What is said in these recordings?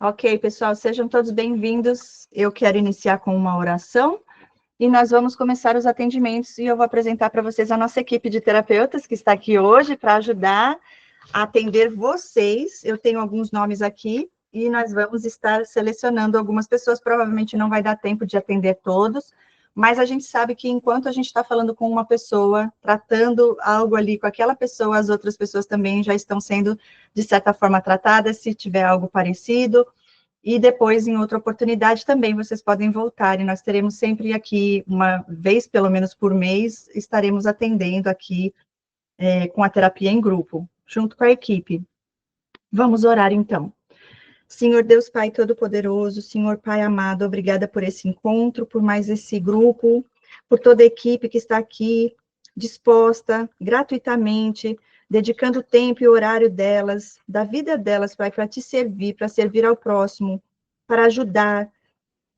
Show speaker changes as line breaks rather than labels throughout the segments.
Ok, pessoal, sejam todos bem-vindos. Eu quero iniciar com uma oração e nós vamos começar os atendimentos e eu vou apresentar para vocês a nossa equipe de terapeutas que está aqui hoje para ajudar a atender vocês. Eu tenho alguns nomes aqui e nós vamos estar selecionando algumas pessoas, provavelmente não vai dar tempo de atender todos, mas a gente sabe que enquanto a gente está falando com uma pessoa, tratando algo ali com aquela pessoa, as outras pessoas também já estão sendo, de certa forma, tratadas, se tiver algo parecido, e depois, em outra oportunidade, também vocês podem voltar, e nós teremos sempre aqui, uma vez, pelo menos por mês, estaremos atendendo aqui com a terapia em grupo, junto com a equipe. Vamos orar, então. Senhor Deus Pai Todo-Poderoso, Senhor Pai amado, obrigada por esse encontro, por mais esse grupo, por toda a equipe que está aqui, disposta, gratuitamente, dedicando o tempo e o horário delas, da vida delas, Pai, para te servir, para servir ao próximo, para ajudar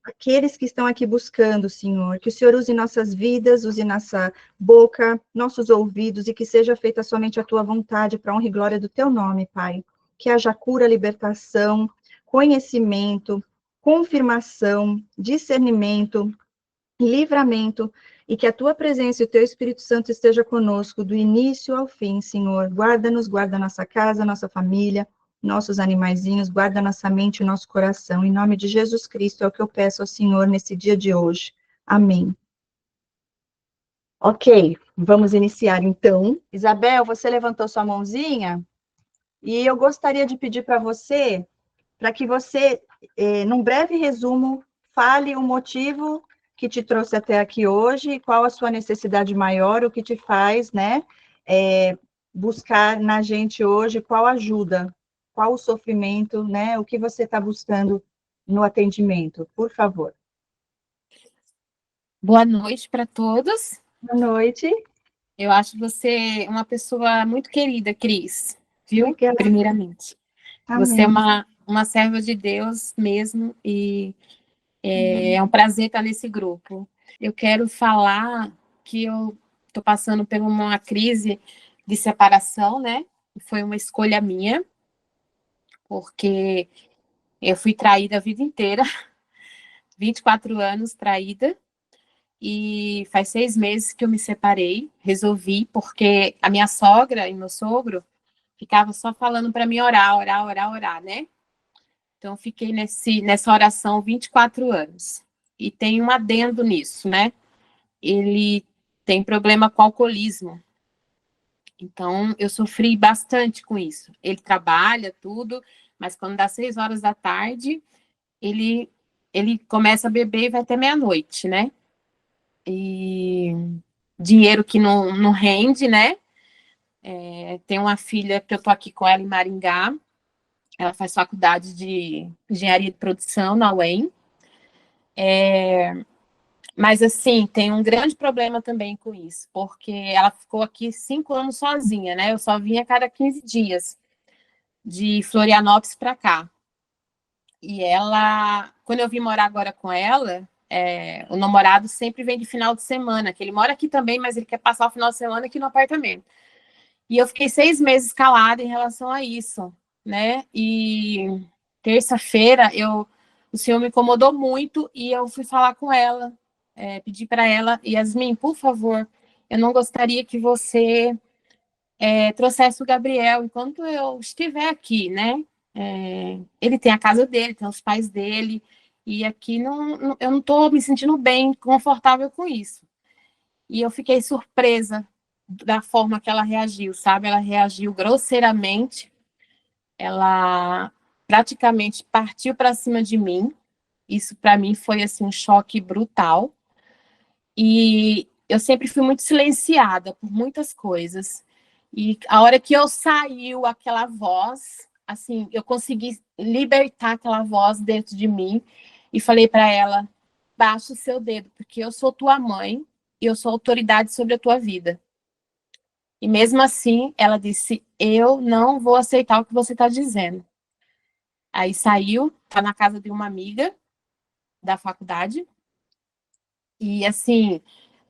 aqueles que estão aqui buscando, Senhor. Que o Senhor use nossas vidas, use nossa boca, nossos ouvidos, e que seja feita somente a tua vontade, para a honra e glória do teu nome, Pai. Que haja cura, libertação, conhecimento, confirmação, discernimento, livramento, e que a tua presença e o teu Espírito Santo esteja conosco do início ao fim, Senhor. Guarda-nos, guarda nossa casa, nossa família, nossos animaizinhos, guarda nossa mente e nosso coração. Em nome de Jesus Cristo é o que eu peço ao Senhor nesse dia de hoje. Amém. Ok, vamos iniciar então. Isabel, você levantou sua mãozinha e eu gostaria de pedir para você, para que você, num breve resumo, fale o motivo que te trouxe até aqui hoje, qual a sua necessidade maior, o que te faz, né, buscar na gente hoje, qual ajuda, qual o sofrimento, né, o que você está buscando no atendimento, por favor.
Boa noite para todos.
Boa noite.
Eu acho você uma pessoa muito querida, Cris, viu?
Obrigada.
Primeiramente.
Amém.
Você é uma serva de Deus mesmo e é um prazer estar nesse grupo. Eu quero falar que eu estou passando por uma crise de separação, né? Foi uma escolha minha, porque eu fui traída a vida inteira, 24 anos traída, e faz 6 meses que eu me separei, resolvi, porque a minha sogra e meu sogro ficava só falando para mim orar, orar, orar, orar, né? Então, eu fiquei nessa oração 24 anos. E tem um adendo nisso, né? Ele tem problema com alcoolismo. Então, eu sofri bastante com isso. Ele trabalha, tudo, mas quando dá 6 horas da tarde, ele começa a beber e vai até meia-noite, né? E dinheiro que não rende, né? Tem uma filha que eu tô aqui com ela em Maringá, ela faz faculdade de engenharia de produção na UEM. Mas, assim, tem um grande problema também com isso, porque ela ficou aqui 5 anos sozinha, né? Eu só vinha a cada 15 dias, de Florianópolis para cá. E ela, quando eu vim morar agora com ela, o namorado sempre vem de final de semana, que ele mora aqui também, mas ele quer passar o final de semana aqui no apartamento. E eu fiquei 6 meses calada em relação a isso, né? E terça-feira o senhor me incomodou muito e eu fui falar com ela, pedi para ela, Yasmin, por favor, eu não gostaria que você trouxesse o Gabriel enquanto eu estiver aqui, né? Ele tem a casa dele, tem os pais dele, e aqui eu não estou me sentindo bem, confortável com isso. E eu fiquei surpresa da forma que ela reagiu, sabe? Ela reagiu grosseiramente, ela praticamente partiu para cima de mim. Isso para mim foi assim um choque brutal. E eu sempre fui muito silenciada por muitas coisas. E a hora que eu saiu aquela voz, assim, eu consegui libertar aquela voz dentro de mim e falei para ela: baixa o seu dedo, porque eu sou tua mãe e eu sou autoridade sobre a tua vida. E mesmo assim, ela disse: eu não vou aceitar o que você está dizendo. Aí saiu, tá na casa de uma amiga da faculdade. E assim,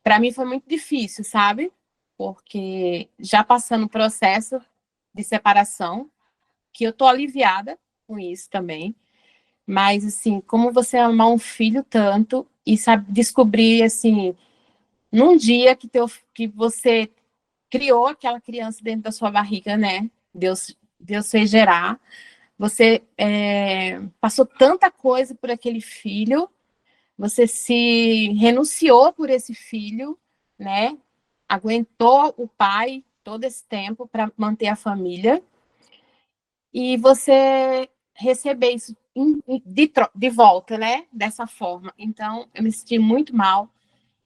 para mim foi muito difícil, sabe? Porque já passando o processo de separação, que eu tô aliviada com isso também. Mas, assim, como você amar um filho tanto e sabe descobrir, assim, num dia que você criou aquela criança dentro da sua barriga, né? Deus fez gerar. Você passou tanta coisa por aquele filho, você se renunciou por esse filho, né? Aguentou o pai todo esse tempo para manter a família e você receber isso de volta, né? Dessa forma. Então, eu me senti muito mal,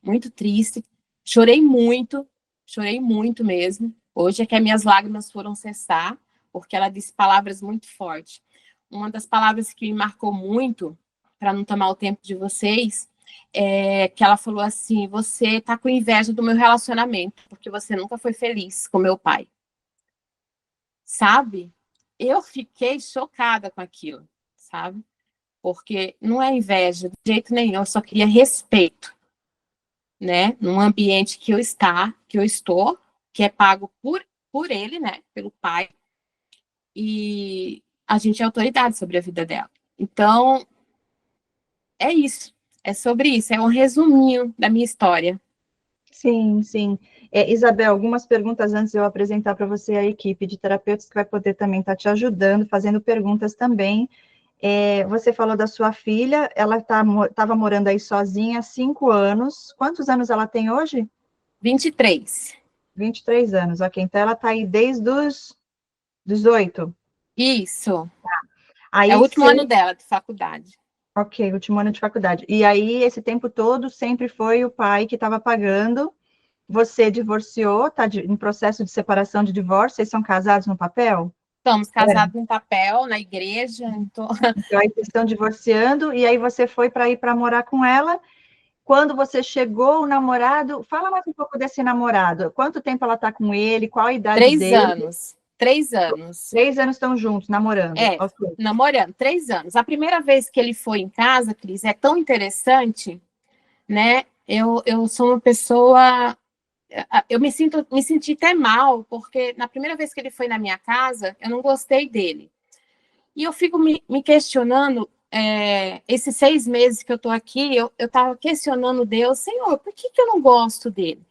muito triste, chorei muito mesmo. Hoje é que as minhas lágrimas foram cessar, porque ela disse palavras muito fortes. Uma das palavras que me marcou muito, para não tomar o tempo de vocês, é que ela falou assim: você está com inveja do meu relacionamento, porque você nunca foi feliz com meu pai. Sabe? Eu fiquei chocada com aquilo, sabe? Porque não é inveja de jeito nenhum, eu só queria respeito, né? Num ambiente que eu estou, que é pago por ele, né? Pelo pai, e a gente é autoridade sobre a vida dela. Então, é isso. É sobre isso. É um resuminho da minha história.
Sim, sim. Isabel, algumas perguntas antes de eu apresentar para você a equipe de terapeutas que vai poder também estar te ajudando, fazendo perguntas também. Você falou da sua filha, ela estava morando aí sozinha há 5 anos. Quantos anos ela tem hoje?
23.
23 anos, ok. Então ela está aí desde os 18.
Isso. É o
Aí,
último ano dela de faculdade.
ok, último ano de faculdade. E aí, esse tempo todo, sempre foi o pai que estava pagando. Você divorciou, está em processo de separação de divórcio, vocês são casados no papel?
Estamos
É.
casados em papel, na igreja. Então...
Então, aí vocês estão divorciando, e aí você foi para ir para morar com ela. Quando você chegou, o namorado, fala mais um pouco desse namorado. Quanto tempo ela está com ele? Qual a idade
3
dele?
anos. 3 anos.
3 anos estão juntos, namorando.
É,
Ok.
namorando, 3 anos. A primeira vez que ele foi em casa, Cris, é tão interessante, né? Eu sou uma pessoa. Me senti até mal, porque na primeira vez que ele foi na minha casa, eu não gostei dele. E eu fico me questionando, esses 6 meses que eu estou aqui, eu estava questionando Deus, Senhor, por que eu não gosto dele?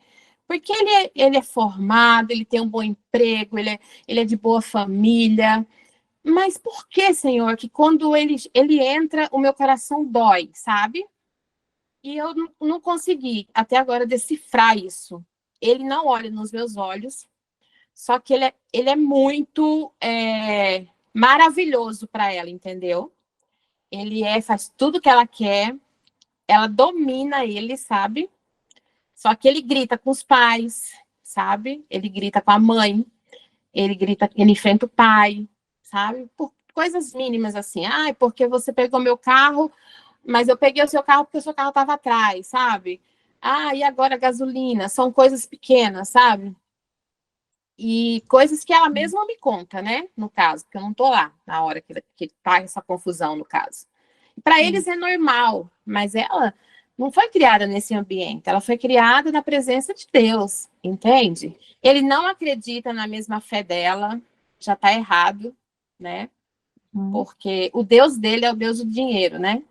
Porque ele é formado, ele tem um bom emprego, ele é de boa família. Mas por que, Senhor, que quando ele entra, o meu coração dói, sabe? E eu não consegui até agora decifrar isso. Ele não olha nos meus olhos, só que ele é muito maravilhoso para ela, entendeu? Faz tudo que ela quer, ela domina ele, sabe? Só que ele grita com os pais, sabe? Ele grita com a mãe, ele grita, ele enfrenta o pai, sabe? Por coisas mínimas assim. Ai, porque você pegou meu carro, mas eu peguei o seu carro porque o seu carro estava atrás, sabe? Ah, e agora a gasolina? São coisas pequenas, sabe? E coisas que ela mesma me conta, né? No caso, porque eu não tô lá na hora que tá essa confusão, no caso. Para eles é normal, mas ela não foi criada nesse ambiente, ela foi criada na presença de Deus, entende? Ele não acredita na mesma fé dela, já está errado, né? Porque o Deus dele é o Deus do dinheiro, né?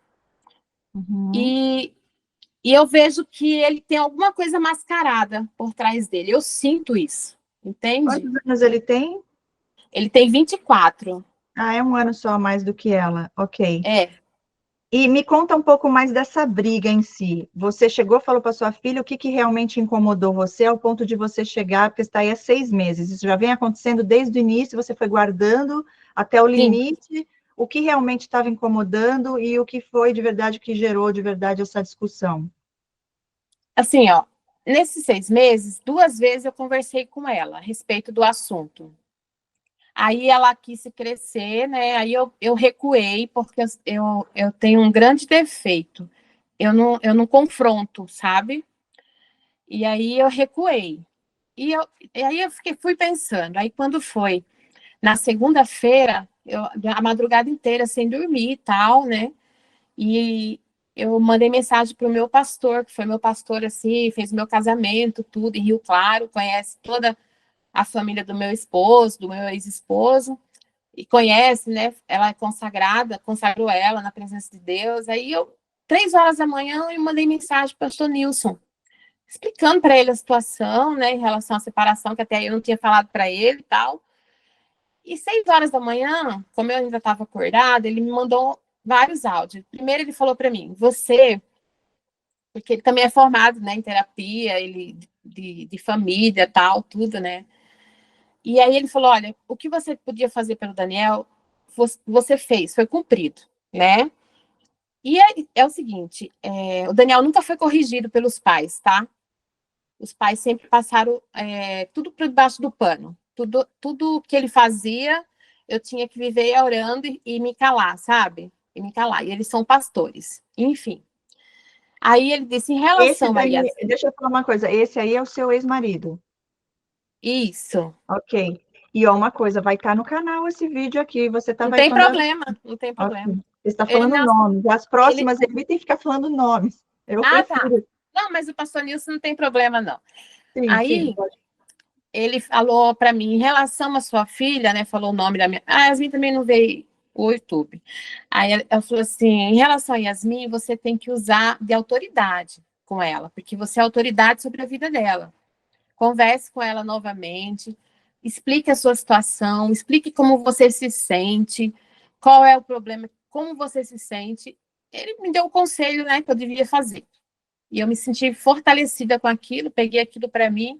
Uhum.
E eu vejo que ele tem alguma coisa mascarada por trás dele. Eu sinto isso, entende?
Quantos anos ele tem?
Ele tem 24.
Ah, é um ano só a mais do que ela. Ok.
É,
E me conta um pouco mais dessa briga em si. Você chegou, falou para sua filha o que realmente incomodou você ao ponto de você chegar, porque está aí há 6 meses. Isso já vem acontecendo desde o início, você foi guardando até o
sim.
limite. O que realmente estava incomodando e o que foi de verdade que gerou de verdade essa discussão?
Assim, ó, nesses 6 meses, 2 vezes eu conversei com ela a respeito do assunto. Aí ela quis se crescer, né? Aí eu recuei, porque eu tenho um grande defeito. Eu não confronto, sabe? E aí eu recuei. E aí fui pensando. Aí quando foi na segunda-feira, a madrugada inteira sem dormir e tal, né? E eu mandei mensagem para o meu pastor, que foi meu pastor, assim, fez meu casamento, tudo, em Rio Claro, conhece toda a família do meu esposo, do meu ex-esposo. e conhece, né? Ela é consagrada, consagrou ela na presença de Deus. Aí 3 horas da manhã, eu mandei mensagem para o pastor Nilson, explicando para ele a situação, né, em relação à separação, que até eu não tinha falado para ele e tal. E 6 horas da manhã, como eu ainda estava acordada, ele me mandou vários áudios. Primeiro ele falou para mim, você, porque ele também é formado, né, em terapia, ele de família, tal, tudo, né? E aí ele falou, olha, o que você podia fazer pelo Daniel, você fez, foi cumprido, né? E é o seguinte, o Daniel nunca foi corrigido pelos pais, tá? Os pais sempre passaram tudo por debaixo do pano. Tudo que ele fazia, eu tinha que viver orando e me calar, sabe? E me calar. E eles são pastores. Enfim. Aí ele disse, em
Esse
relação aí
daí, deixa eu falar uma coisa, esse aí é o seu ex-marido.
Isso.
Ok. E ó, uma coisa, vai estar no canal esse vídeo aqui, você tá,
Não
vai
tem
quando...
problema, não tem
Ok.
problema.
Você está
Ele
falando
não...
nomes, as
Ele...
próximas evitem ficar falando nomes. Eu
Ah, tá.
prefiro.
Não, mas o pastor Nilson não tem problema, não.
Sim, sim.
Aí ele falou para mim, em relação à sua filha, né? Falou o nome da minha. A Yasmin também não veio o YouTube. Aí ela falou assim: em relação a Yasmin, você tem que usar de autoridade com ela, porque você é autoridade sobre a vida dela. Converse com ela novamente, explique a sua situação, explique como você se sente, qual é o problema, como você se sente. Ele me deu o conselho, né, que eu devia fazer. E eu me senti fortalecida com aquilo, peguei aquilo para mim.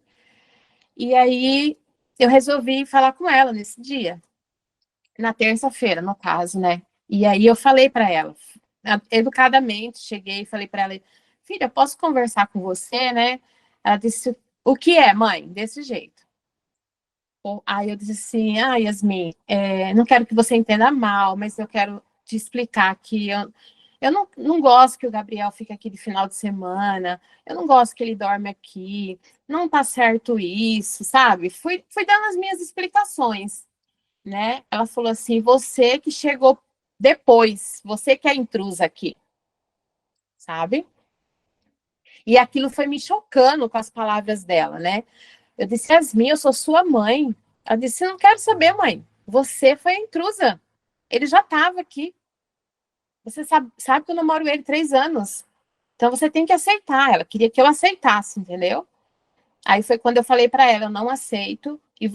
E aí eu resolvi falar com ela nesse dia, na terça-feira, no caso, né? E aí eu falei para ela, educadamente, cheguei e falei para ela, filha, posso conversar com você, né? Ela disse, o que é, mãe? Desse jeito. Aí eu disse assim, Yasmin, não quero que você entenda mal, mas eu quero te explicar que eu não gosto que o Gabriel fique aqui de final de semana, eu não gosto que ele dorme aqui, não tá certo isso, sabe? Fui dando as minhas explicações, né? Ela falou assim, você que chegou depois, você que é a intrusa aqui, sabe? E aquilo foi me chocando com as palavras dela, né? Eu disse, Yasmin, eu sou sua mãe. Ela disse, não quero saber, mãe. Você foi a intrusa. Ele já estava aqui. Você sabe que eu namoro ele 3 anos. Então você tem que aceitar. Ela queria que eu aceitasse, entendeu? Aí foi quando eu falei para ela, eu não aceito, e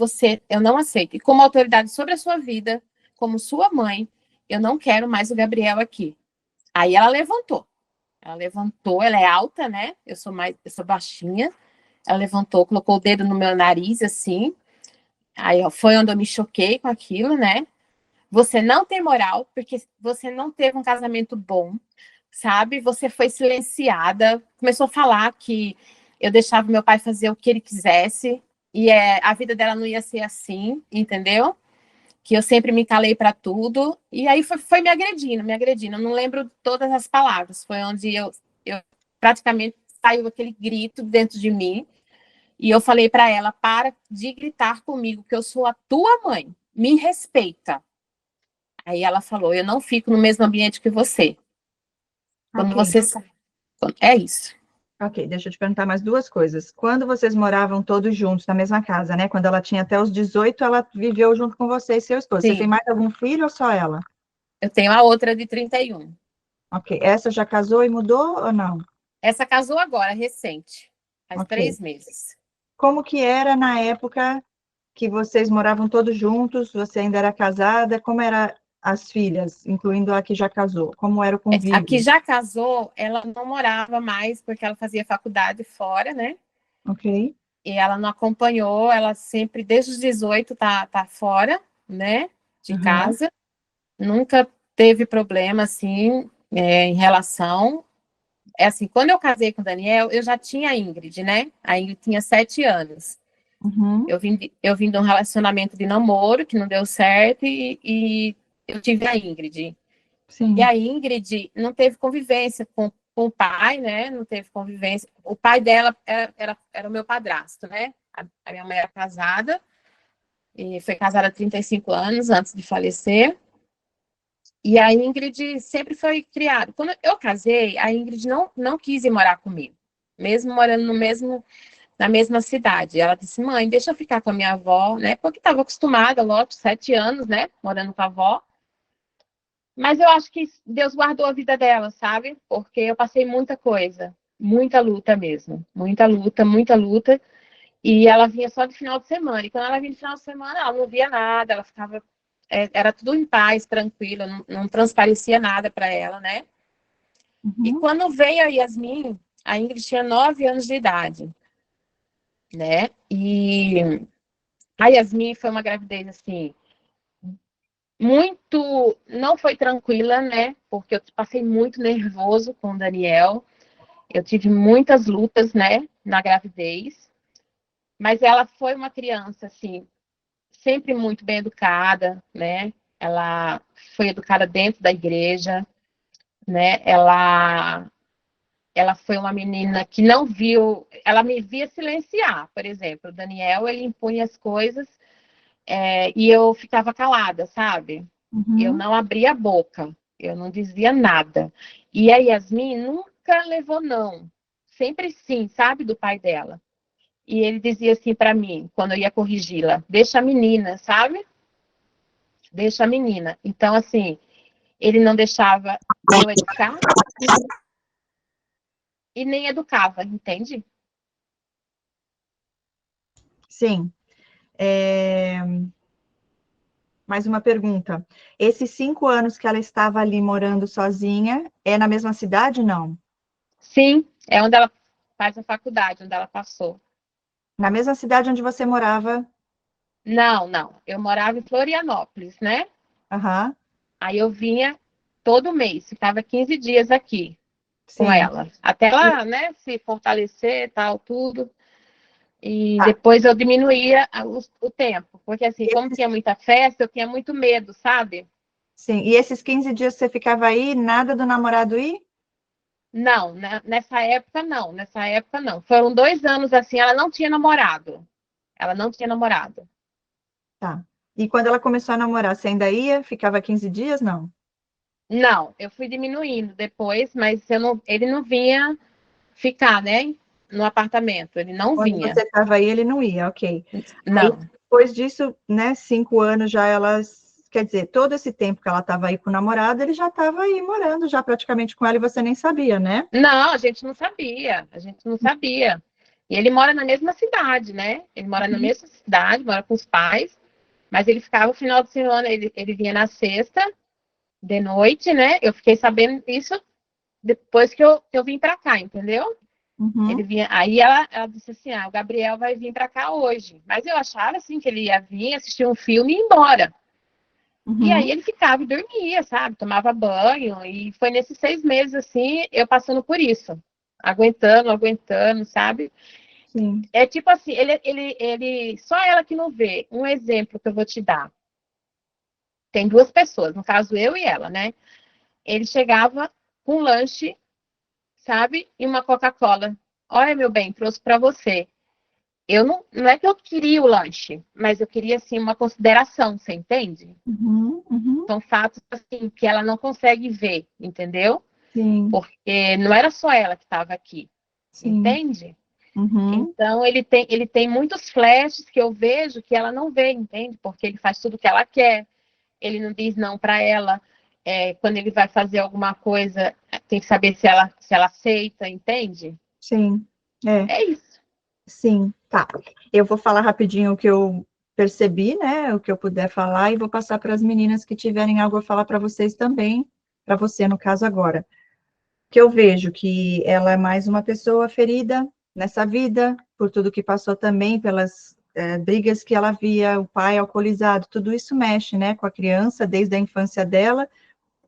eu não aceito. E como autoridade sobre a sua vida, como sua mãe, eu não quero mais o Gabriel aqui. Aí ela levantou. Ela levantou, ela é alta, né? Eu sou baixinha. Ela levantou, colocou o dedo no meu nariz, assim. Aí ó, foi onde eu me choquei com aquilo, né? Você não tem moral, porque você não teve um casamento bom, sabe? Você foi silenciada, começou a falar que eu deixava meu pai fazer o que ele quisesse, e a vida dela não ia ser assim, entendeu? Que eu sempre me calei para tudo, e aí foi me agredindo, me agredindo. Eu não lembro todas as palavras, foi onde eu praticamente saiu aquele grito dentro de mim, e eu falei para ela, para de gritar comigo, que eu sou a tua mãe, me respeita. Aí ela falou, eu não fico no mesmo ambiente que você. Quando
Ok.
você sai. É isso.
Ok, deixa eu te perguntar mais duas coisas. Quando vocês moravam todos juntos na mesma casa, né? Quando ela tinha até os 18, ela viveu junto com você e seu esposo. Você tem
Sim.
mais algum filho ou só ela?
Eu tenho a outra de 31.
Ok. Essa já casou e mudou ou não?
Essa casou agora, recente. Faz
Ok.
3 meses.
Como que era na época que vocês moravam todos juntos, você ainda era casada? Como eram as filhas, incluindo a que já casou? Como era o
A que
convívio?
já casou, ela não morava mais, porque ela fazia faculdade fora, né?
Ok.
E ela não acompanhou, ela sempre, desde os 18, tá fora, né? De
Aham.
casa. Nunca teve problema, assim, em relação. É assim, quando eu casei com o Daniel, eu já tinha a Ingrid, né? A Ingrid tinha 7 anos.
Uhum.
Eu vim de um relacionamento de namoro que não deu certo e eu tive a Ingrid. E
Sim.
a Ingrid não teve convivência com o pai, né? Não teve convivência. O pai dela era o meu padrasto, né? A minha mãe era casada, e foi casada há 35 anos antes de falecer. E a Ingrid sempre foi criada. Quando eu casei, a Ingrid não quis ir morar comigo, mesmo morando na mesma cidade. Ela disse, mãe, deixa eu ficar com a minha avó, né? Porque estava acostumada, lógico, 7 anos, né? Morando com a avó. Mas eu acho que Deus guardou a vida dela, sabe? Porque eu passei muita coisa, muita luta mesmo. Muita luta, muita luta. E ela vinha só de final de semana. E quando ela vinha de final de semana, ela não via nada, ela ficava... Era tudo em paz, tranquila, não transparecia nada para ela, né? E
Uhum.
quando veio a Yasmin, a Ingrid tinha 9 anos de idade, né? E a Yasmin foi uma gravidez, assim, muito... Não foi tranquila, né? Porque eu passei muito nervoso com o Daniel. Eu tive muitas lutas, né? Na gravidez. Mas ela foi uma criança, assim, sempre muito bem educada, né? Ela foi educada dentro da igreja, né? Ela foi uma menina que não viu, ela me via silenciar, por exemplo. O Daniel, ele impunha as coisas e eu ficava calada, sabe? Eu
Uhum.
não abria a boca, eu não dizia nada. E a Yasmin nunca levou não, sempre sim, sabe, do pai dela. E ele dizia assim para mim, quando eu ia corrigi-la, deixa a menina, sabe? Deixa a menina. Então, assim, ele não deixava eu educar e nem educava, entende?
Sim. É, mais uma pergunta. Esses 5 anos que ela estava ali morando sozinha, é na mesma cidade, não?
Sim, é onde ela faz a faculdade, onde ela passou.
Na mesma cidade onde você morava?
Não, não. Eu morava em Florianópolis, né?
Aham,
Aí eu vinha todo mês, ficava 15 dias aqui com
sim.
ela. Até
E-
ela, né, se fortalecer, tal, tudo. E
tá.
depois eu diminuía o tempo. Porque assim, como
Esses-
tinha muita festa, eu tinha muito medo, sabe?
sim. E esses 15 dias que você ficava aí, nada do namorado ir?
Não, nessa época não, nessa época não. Foram 2 anos assim, ela não tinha namorado. Ela não tinha namorado.
Tá. E quando ela começou a namorar, você ainda ia? Ficava 15 dias? Não.
Não, eu fui diminuindo depois, mas ele não vinha ficar, né, no apartamento, ele não
Quando
vinha.
você estava aí, ele não ia, ok. Aí,
Não.
depois disso, né, 5 anos já elas, quer dizer, todo esse tempo que ela estava aí com o namorado, ele já estava aí morando já praticamente com ela e você nem sabia, né?
Não, a gente não sabia, a gente não sabia. E ele mora na mesma cidade, né? Ele mora na
Uhum.
mesma cidade, mora com os pais, mas ele ficava o final de semana, ele vinha na sexta, de noite, né? Eu fiquei sabendo isso depois que eu vim para cá, entendeu? Ele
Uhum.
vinha, aí ela disse assim, o Gabriel vai vir para cá hoje. Mas eu achava assim que ele ia vir, assistir um filme e ir embora. E aí
Uhum.
ele ficava e dormia, sabe? Tomava banho. E foi nesses 6 meses, assim, eu passando por isso. Aguentando, aguentando, sabe?
Sim.
É tipo assim, só ela que não vê. Um exemplo que eu vou te dar. Tem duas pessoas, no caso eu e ela, né? Ele chegava com um lanche, sabe? E uma Coca-Cola. Olha, meu bem, trouxe para você. Eu não é que eu queria o lanche, mas eu queria, assim, uma consideração, você entende?
Uhum. Uhum.
São fatos, assim, que ela não consegue ver, entendeu?
Sim.
Porque não era só ela que estava aqui,
Sim.
entende?
Uhum.
Então, ele tem muitos flashes que eu vejo que ela não vê, entende? Porque ele faz tudo o que ela quer, ele não diz não para ela. Quando ele vai fazer alguma coisa, tem que saber se ela aceita, entende?
Sim. É.
É isso.
Sim. Tá. Eu vou falar rapidinho o que eu percebi, né? O que eu puder falar e vou passar para as meninas que tiverem algo a falar para vocês também, para você no caso agora. Que eu vejo que ela é mais uma pessoa ferida nessa vida, por tudo que passou também, pelas brigas que ela via, o pai alcoolizado, tudo isso mexe, né, com a criança desde a infância dela,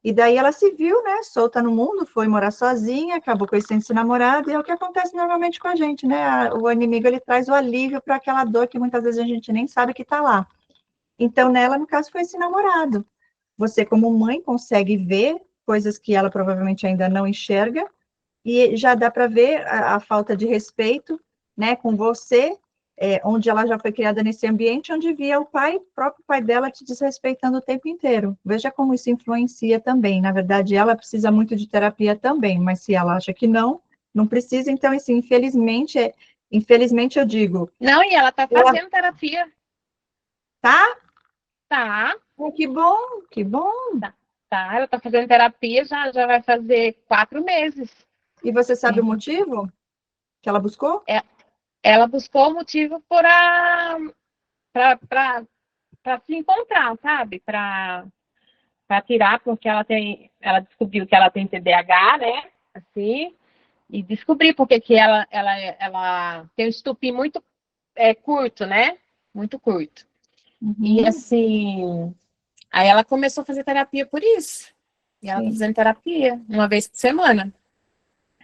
e daí ela se viu, né, solta no mundo, foi morar sozinha, acabou conhecendo esse namorado, e é o que acontece normalmente com a gente, né, o inimigo, ele traz o alívio para aquela dor que muitas vezes a gente nem sabe que está lá. Então, nela, no caso, foi esse namorado. Você, como mãe, consegue ver coisas que ela provavelmente ainda não enxerga, e já dá para ver a falta de respeito, né, com você, onde ela já foi criada nesse ambiente, onde via o pai, o próprio pai dela, te desrespeitando o tempo inteiro. Veja como isso influencia também. Na verdade, ela precisa muito de terapia também, mas se ela acha que não, não precisa, então, assim, infelizmente, Infelizmente, eu digo.
Não, e ela tá fazendo terapia.
Tá?
Tá.
Que bom, que bom.
Tá, ela tá fazendo terapia, já vai fazer 4 meses.
E você sabe o motivo que ela buscou?
Ela buscou o motivo para se encontrar, sabe? Para tirar, porque ela descobriu que ela tem TDAH, né? Assim, e descobri porque que ela tem um estupim muito curto, né? Muito curto. E assim, aí ela começou a fazer terapia por isso. E ela tá fazendo terapia uma vez por semana.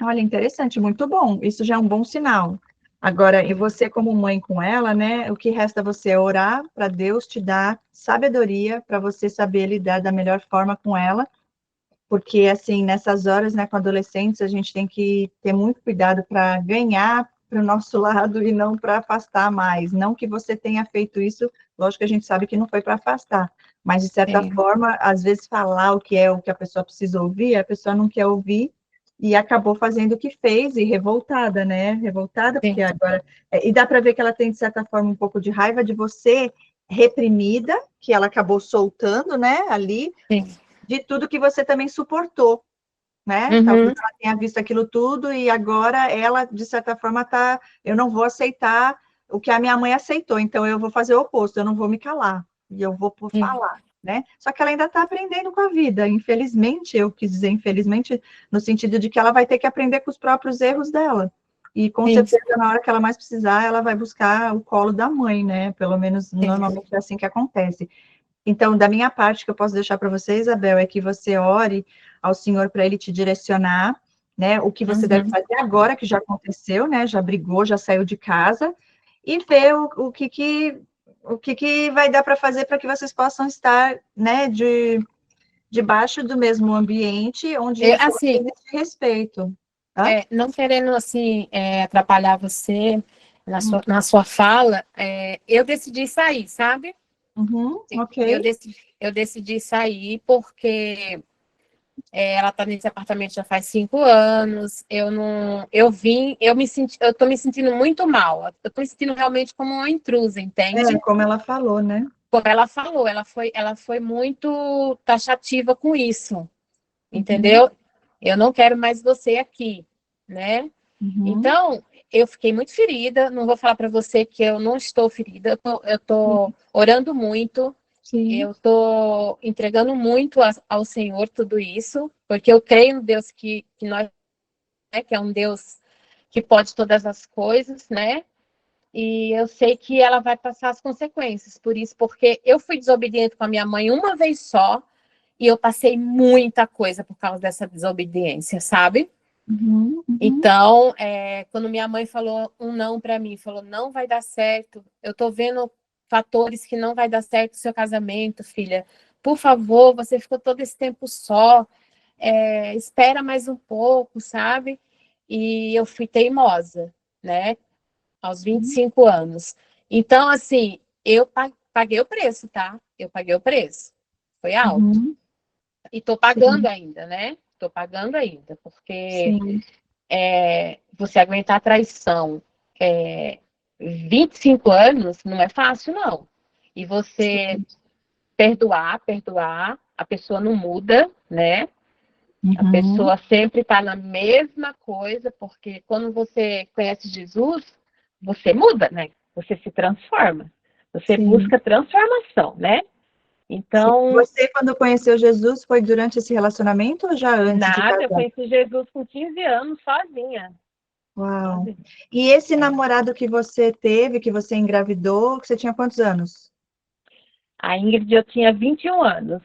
Olha, interessante, muito bom. Isso já é um bom sinal. Agora, e você como mãe com ela, né? O que resta você é orar para Deus te dar sabedoria para você saber lidar da melhor forma com ela, porque assim, nessas horas, né, com adolescentes, a gente tem que ter muito cuidado para ganhar para o nosso lado e não para afastar mais. Não que você tenha feito isso, lógico que a gente sabe que não foi para afastar, mas de certa forma, às vezes falar o que é o que a pessoa precisa ouvir, a pessoa não quer ouvir e acabou fazendo o que fez e revoltada, né? Revoltada, porque agora. E dá para ver que ela tem, de certa forma, um pouco de raiva de você reprimida, que ela acabou soltando, né, ali, de tudo que você também suportou, né? Talvez ela tenha visto aquilo tudo e agora ela, de certa forma, eu não vou aceitar o que a minha mãe aceitou, então eu vou fazer o oposto, eu não vou me calar, e eu vou falar, né? Só que ela ainda está aprendendo com a vida, infelizmente, eu quis dizer infelizmente, no sentido de que ela vai ter que aprender com os próprios erros dela. E com certeza, na hora que ela mais precisar, ela vai buscar o colo da mãe, né? Pelo menos, normalmente é assim que acontece. Então, da minha parte, que eu posso deixar para você, Isabel, é que você ore ao Senhor para Ele te direcionar, né? O que você deve fazer agora, que já aconteceu, né? Já brigou, já saiu de casa, e ver o que vai dar para fazer para que vocês possam estar, né? Debaixo do mesmo ambiente, onde
Assim,
existe respeito.
não querendo assim atrapalhar você na sua fala, eu decidi sair, sabe?
Ok.
Eu decidi sair porque ela está nesse apartamento já faz 5 anos. Eu tô me sentindo muito mal. Eu tô me sentindo realmente como uma intrusa, entende?
Como ela falou, né?
Como ela falou, ela foi muito taxativa com isso, entendeu? Eu não quero mais você aqui, né? Então, eu fiquei muito ferida. Não vou falar para você que eu não estou ferida. Eu tô orando muito. Eu estou entregando muito ao Senhor tudo isso, porque eu creio no Deus que nós, né, que é um Deus que pode todas as coisas, né? E eu sei que ela vai passar as consequências por isso, porque eu fui desobediente com a minha mãe uma vez só e eu passei muita coisa por causa dessa desobediência, sabe? Então, quando minha mãe falou um não para mim, falou, não vai dar certo, eu tô vendo fatores que não vai dar certo o seu casamento, filha. Por favor, você ficou todo esse tempo só, espera mais um pouco, sabe? E eu fui teimosa, né? Aos 25 anos. Então, assim, eu paguei o preço, tá? Eu paguei o preço. Foi alto. E tô pagando ainda, né? Tô pagando ainda, porque você aguentar a traição 25 anos não é fácil, não. E você perdoar, a pessoa não muda, né? A pessoa sempre está na mesma coisa, porque quando você conhece Jesus, você muda, né? Você se transforma. Você busca transformação, né? Então.
Você, quando conheceu Jesus, foi durante esse relacionamento ou já antes de
Nada, eu
casar?
conheci Jesus com 15 anos, sozinha.
Uau! E esse namorado que você teve, que você engravidou, que você tinha quantos anos?
A Ingrid, eu tinha 21 anos.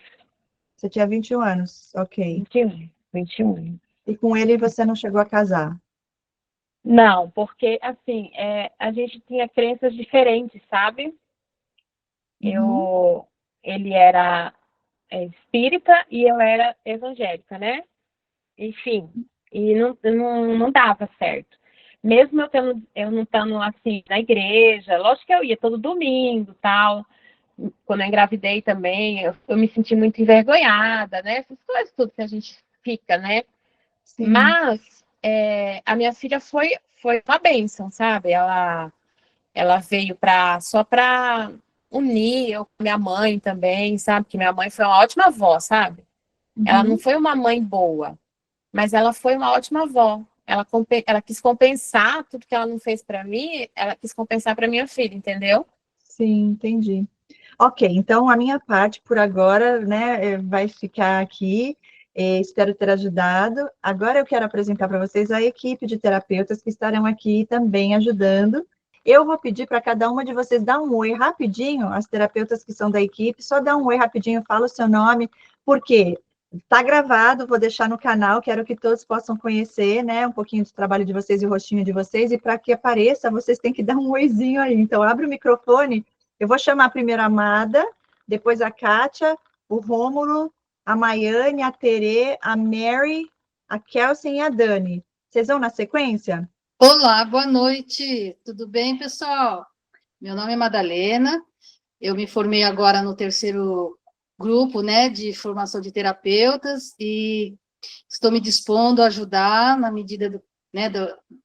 Você tinha 21 anos, ok.
21.
E com ele você não chegou a casar?
Não, porque, assim, a gente tinha crenças diferentes, sabe? Ele era espírita e eu era evangélica, né? Enfim, e não dava certo. Mesmo eu não estando assim na igreja, lógico que eu ia todo domingo, tal. Quando eu engravidei também, eu me senti muito envergonhada, né? Essas coisas tudo que a gente fica, né? Mas a minha filha foi uma bênção, sabe? Ela veio só para unir eu com minha mãe também, sabe? Que minha mãe foi uma ótima avó, sabe? Ela não
Uhum.
foi uma mãe boa, mas ela foi uma ótima avó. Ela quis compensar tudo que ela não fez para mim, ela quis compensar para minha filha, entendeu?
Sim, entendi. Ok, então a minha parte por agora, né, vai ficar aqui. Espero ter ajudado. Agora eu quero apresentar para vocês a equipe de terapeutas que estarão aqui também ajudando. Eu vou pedir para cada uma de vocês dar um oi rapidinho, as terapeutas que são da equipe, só dá um oi rapidinho, fala o seu nome, porque está gravado, vou deixar no canal, quero que todos possam conhecer, né, um pouquinho do trabalho de vocês e o rostinho de vocês, e para que apareça, vocês têm que dar um oizinho aí. Então, abre o microfone. Eu vou chamar primeiro a Amada, depois a Kátia, o Rômulo, a Maiane, a Terê, a Mary, a Kelsen e a Dani. Vocês vão na sequência?
Olá, boa noite. Tudo bem, pessoal? Meu nome é Madalena. Eu me formei agora no terceiro grupo, né, de formação de terapeutas e estou me dispondo a ajudar na medida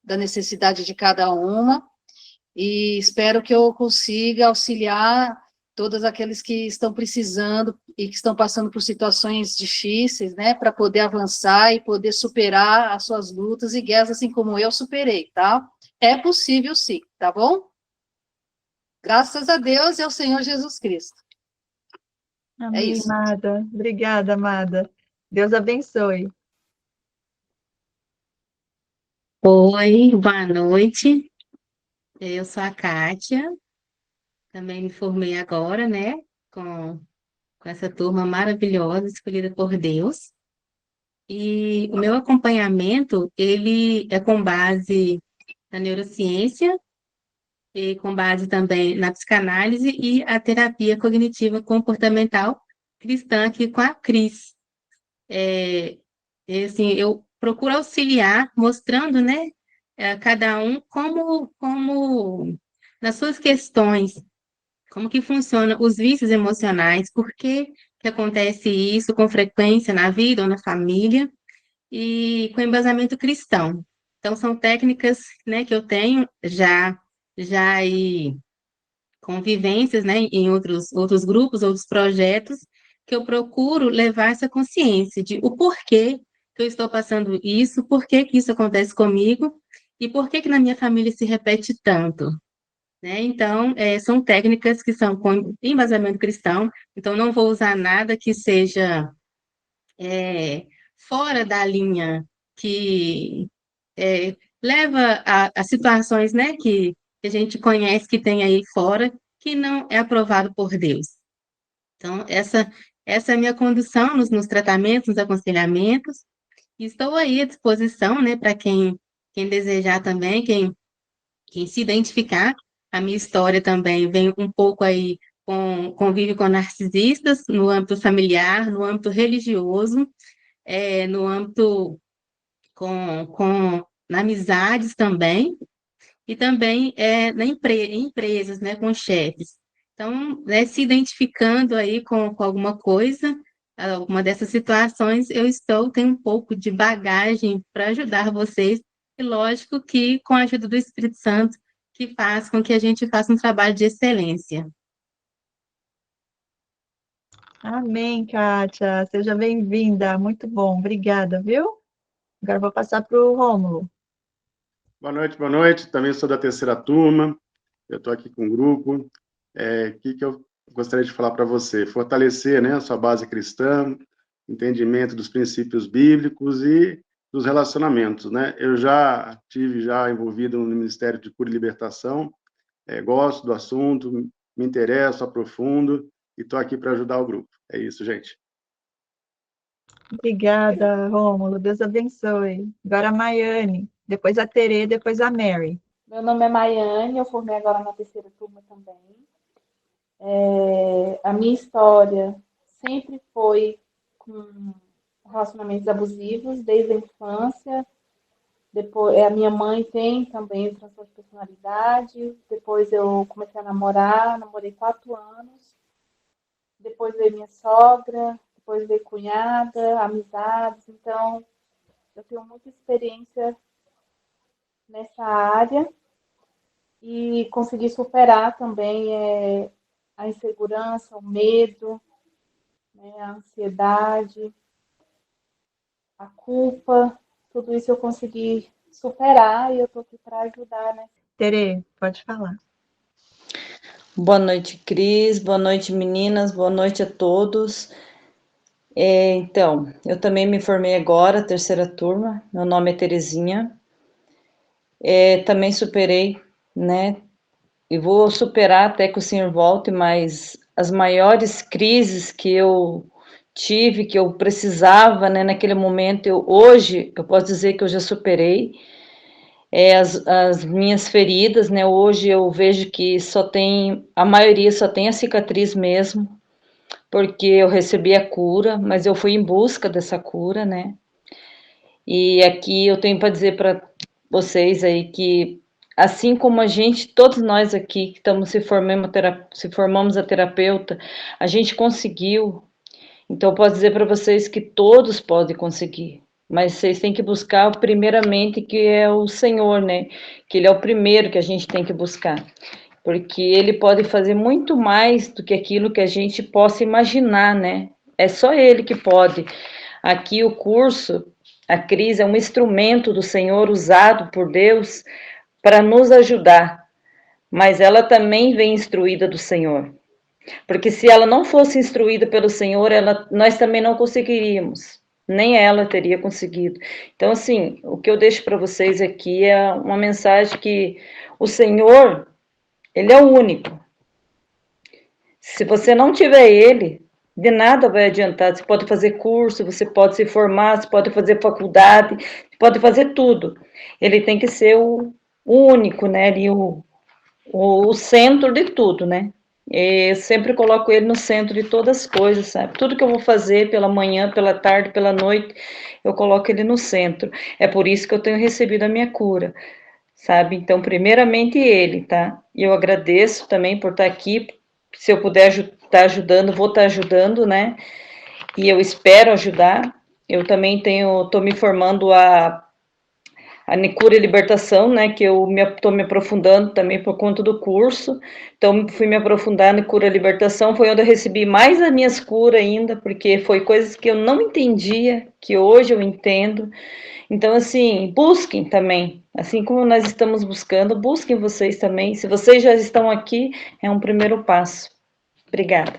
da necessidade de cada uma e espero que eu consiga auxiliar todos aqueles que estão precisando e que estão passando por situações difíceis, né, para poder avançar e poder superar as suas lutas e guerras, assim como eu superei, tá? É possível sim, tá bom? Graças a Deus e ao Senhor Jesus Cristo. É
Amém,
isso.
Amada. Obrigada, Amada. Deus abençoe.
Oi, boa noite. Eu sou a Kátia, também me formei agora, né, com essa turma maravilhosa escolhida por Deus. E o meu acompanhamento, ele é com base na neurociência e com base também na psicanálise e a terapia cognitiva comportamental cristã aqui com a Cris. Assim, eu procuro auxiliar, mostrando, né, cada um como nas suas questões, como que funcionam os vícios emocionais, por que acontece isso com frequência na vida ou na família, e com embasamento cristão. Então, são técnicas, né, que eu tenho já aí convivências, né, em outros grupos, outros projetos, que eu procuro levar essa consciência de o porquê que eu estou passando isso, por que que isso acontece comigo e por que que na minha família se repete tanto, né? Então, são técnicas que são com embasamento cristão, então não vou usar nada que seja fora da linha que leva a situações, né, que a gente conhece que tem aí fora, que não é aprovado por Deus. Então, essa é a minha condução nos tratamentos, nos aconselhamentos. Estou aí à disposição, né, para quem desejar também, quem se identificar. A minha história também vem um pouco aí com convívio com narcisistas, no âmbito familiar, no âmbito religioso, no âmbito com amizades também, e também em empresas, né, com chefes. Então, né, se identificando aí com alguma coisa, alguma dessas situações, tenho um pouco de bagagem para ajudar vocês, e lógico que com a ajuda do Espírito Santo, que faz com que a gente faça um trabalho de excelência.
Amém, Kátia. Seja bem-vinda. Muito bom. Obrigada, viu? Agora eu vou passar para o Rômulo.
Boa noite, boa noite. Também sou da terceira turma. Eu estou aqui com um grupo. O que eu gostaria de falar para você? Fortalecer, né, a sua base cristã, entendimento dos princípios bíblicos e dos relacionamentos, né? Eu já tive envolvido no Ministério de Cura e Libertação. Gosto do assunto, me interesso, aprofundo e estou aqui para ajudar o grupo. É isso, gente.
Obrigada, Rômulo. Deus abençoe. Agora a Maiane, depois a Terê, depois a Mary.
Meu nome é Maiane, eu formei agora na terceira turma também. A minha história sempre foi com relacionamentos abusivos, desde a infância. Depois, a minha mãe tem também o transtorno de personalidade. Depois eu comecei a namorar, namorei 4 anos. Depois veio minha sogra, depois veio cunhada, amizades. Então, eu tenho muita experiência nessa área e conseguir superar também a insegurança, o medo, né, a ansiedade, a culpa, tudo isso eu consegui superar e eu estou aqui para ajudar, né?
Tere, pode falar.
Boa noite, Cris. Boa noite, meninas. Boa noite a todos. Então, eu também me formei agora, terceira turma. Meu nome é Terezinha. Também superei, né? E vou superar até que o senhor volte, mas as maiores crises que eu tive, que eu precisava, né, naquele momento, hoje, eu posso dizer que eu já superei. As minhas feridas, né? Hoje eu vejo que a maioria só tem a cicatriz mesmo, porque eu recebi a cura, mas eu fui em busca dessa cura, né? E aqui eu tenho para dizer para vocês aí que, assim como a gente, todos nós aqui que estamos se formamos a terapeuta, a gente conseguiu. Então, eu posso dizer para vocês que todos podem conseguir, mas vocês têm que buscar primeiramente que é o Senhor, né? Que Ele é o primeiro que a gente tem que buscar, porque Ele pode fazer muito mais do que aquilo que a gente possa imaginar, né? É só Ele que pode. Aqui o curso, a Cris é um instrumento do Senhor usado por Deus para nos ajudar, mas ela também vem instruída do Senhor. Porque se ela não fosse instruída pelo Senhor, nós também não conseguiríamos, nem ela teria conseguido. Então, assim, o que eu deixo para vocês aqui é uma mensagem que o Senhor, Ele é o único. Se você não tiver Ele, de nada vai adiantar. Você pode fazer curso, você pode se formar, você pode fazer faculdade, você pode fazer tudo. Ele tem que ser o único, né? Ali, o centro de tudo, né? Eu sempre coloco ele no centro de todas as coisas, sabe? Tudo que eu vou fazer pela manhã, pela tarde, pela noite, eu coloco ele no centro. É por isso que eu tenho recebido a minha cura, sabe? Então, primeiramente ele, tá? E eu agradeço também por estar aqui. Se eu puder estar ajudando, vou estar ajudando, né? E eu espero ajudar. Eu também estou me formando a Cura e Libertação, né, que eu estou me aprofundando também por conta do curso. Então, fui me aprofundar na Cura e Libertação, foi onde eu recebi mais as minhas curas ainda, porque foi coisas que eu não entendia, que hoje eu entendo. Então, assim, busquem também, assim como nós estamos buscando, busquem vocês também. Se vocês já estão aqui, é um primeiro passo. Obrigada.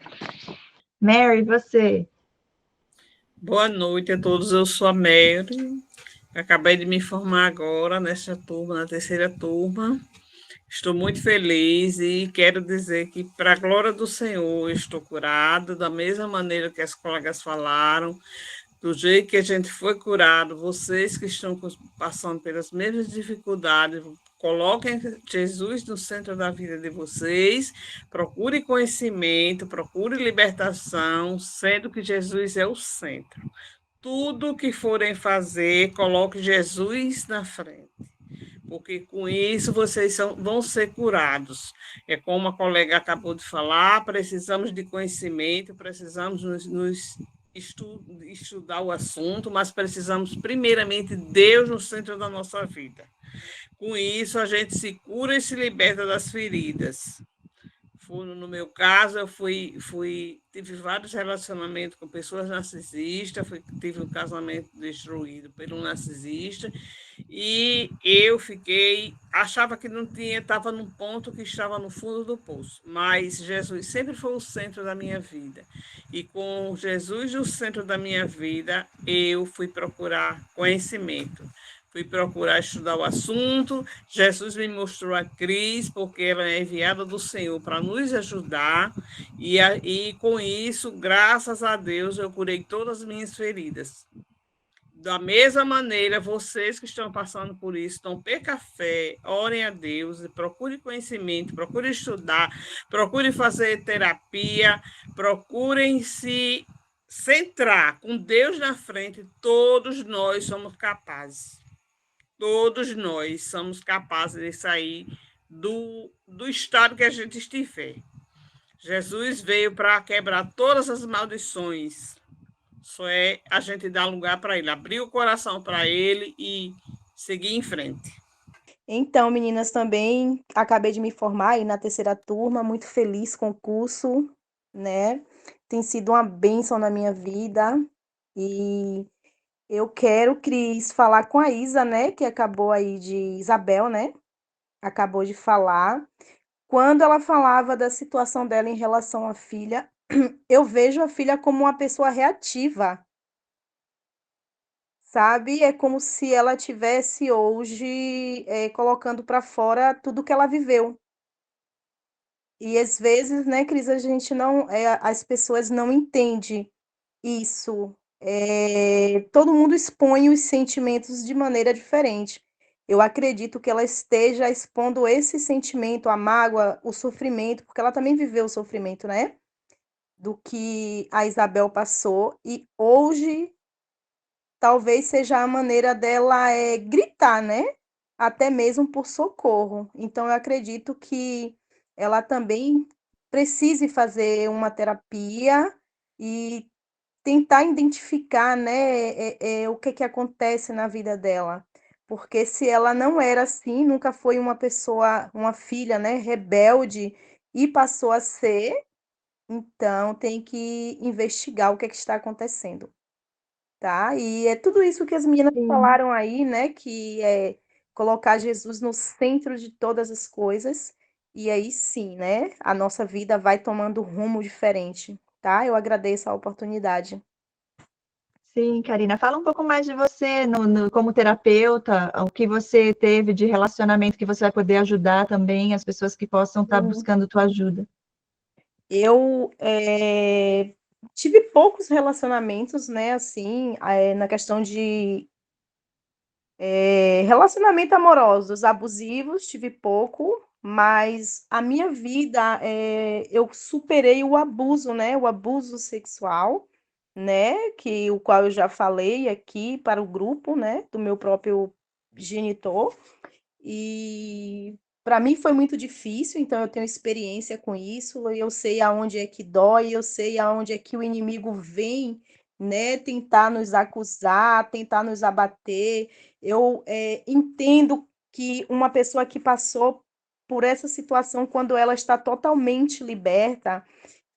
Mary, você?
Boa noite a todos, eu sou a Mary. Acabei de me formar agora nesta turma, na terceira turma. Estou muito feliz e quero dizer que, para a glória do Senhor, estou curada, da mesma maneira que as colegas falaram, do jeito que a gente foi curado. Vocês que estão passando pelas mesmas dificuldades, coloquem Jesus no centro da vida de vocês, procure conhecimento, procure libertação, sendo que Jesus é o centro. Tudo que forem fazer, coloque Jesus na frente, porque com isso vocês vão ser curados. É como a colega acabou de falar, precisamos de conhecimento, precisamos estudar o assunto, mas precisamos primeiramente de Deus no centro da nossa vida. Com isso, a gente se cura e se liberta das feridas. No meu caso, eu tive vários relacionamentos com pessoas narcisistas, tive um casamento destruído por um narcisista, e eu achava que não tinha, estava num ponto que estava no fundo do poço, mas Jesus sempre foi o centro da minha vida, e com Jesus no centro da minha vida, eu fui procurar conhecimento. Fui procurar estudar o assunto. Jesus me mostrou a Cris, porque ela é enviada do Senhor para nos ajudar. E com isso, graças a Deus, eu curei todas as minhas feridas. Da mesma maneira, vocês que estão passando por isso, não percam a fé, orem a Deus, procurem conhecimento, procurem estudar, procurem fazer terapia, procurem se centrar com Deus na frente. Todos nós somos capazes. Todos nós somos capazes de sair do estado que a gente estiver. Jesus veio para quebrar todas as maldições. Só é a gente dar lugar para ele, abrir o coração para ele e seguir em frente.
Então, meninas, também acabei de me formar aí na terceira turma, muito feliz com o curso, né? Tem sido uma bênção na minha vida. E eu quero, Cris, falar com a Isa, né? Que acabou aí de Isabel, né? Acabou de falar. Quando ela falava da situação dela em relação à filha, eu vejo a filha como uma pessoa reativa, sabe? É como se ela tivesse hoje colocando para fora tudo que ela viveu. E às vezes, né, Cris, a gente não, as pessoas não entendem isso. Todo mundo expõe os sentimentos de maneira diferente. Eu acredito que ela esteja expondo esse sentimento, a mágoa, o sofrimento, porque ela também viveu o sofrimento, né? Do que a Isabel passou. E hoje talvez seja a maneira dela gritar, né? Até mesmo por socorro. Então, eu acredito que ela também precise fazer uma terapia e tentar identificar, né, o que que acontece na vida dela. Porque se ela não era assim, nunca foi uma pessoa, uma filha, né, rebelde e passou a ser, então tem que investigar o que é que está acontecendo, tá? E é tudo isso que as meninas
Sim.
falaram aí, né, que é colocar Jesus no centro de todas as coisas, e aí sim, né, a nossa vida vai tomando rumo diferente, tá? Eu agradeço a oportunidade.
Sim, Karina, fala um pouco mais de você como terapeuta, o que você teve de relacionamento que você vai poder ajudar também as pessoas que possam estar buscando tua ajuda.
Eu tive poucos relacionamentos, né, assim, na questão de relacionamento amorosos, abusivos, tive pouco, mas a minha vida, eu superei o abuso, né, o abuso sexual, né, que o qual eu já falei aqui para o grupo, né, do meu próprio genitor. E para mim foi muito difícil, então eu tenho experiência com isso, eu sei aonde é que dói, eu sei aonde é que o inimigo vem, né, tentar nos acusar, tentar nos abater. Eu entendo que uma pessoa que passou por essa situação, quando ela está totalmente liberta,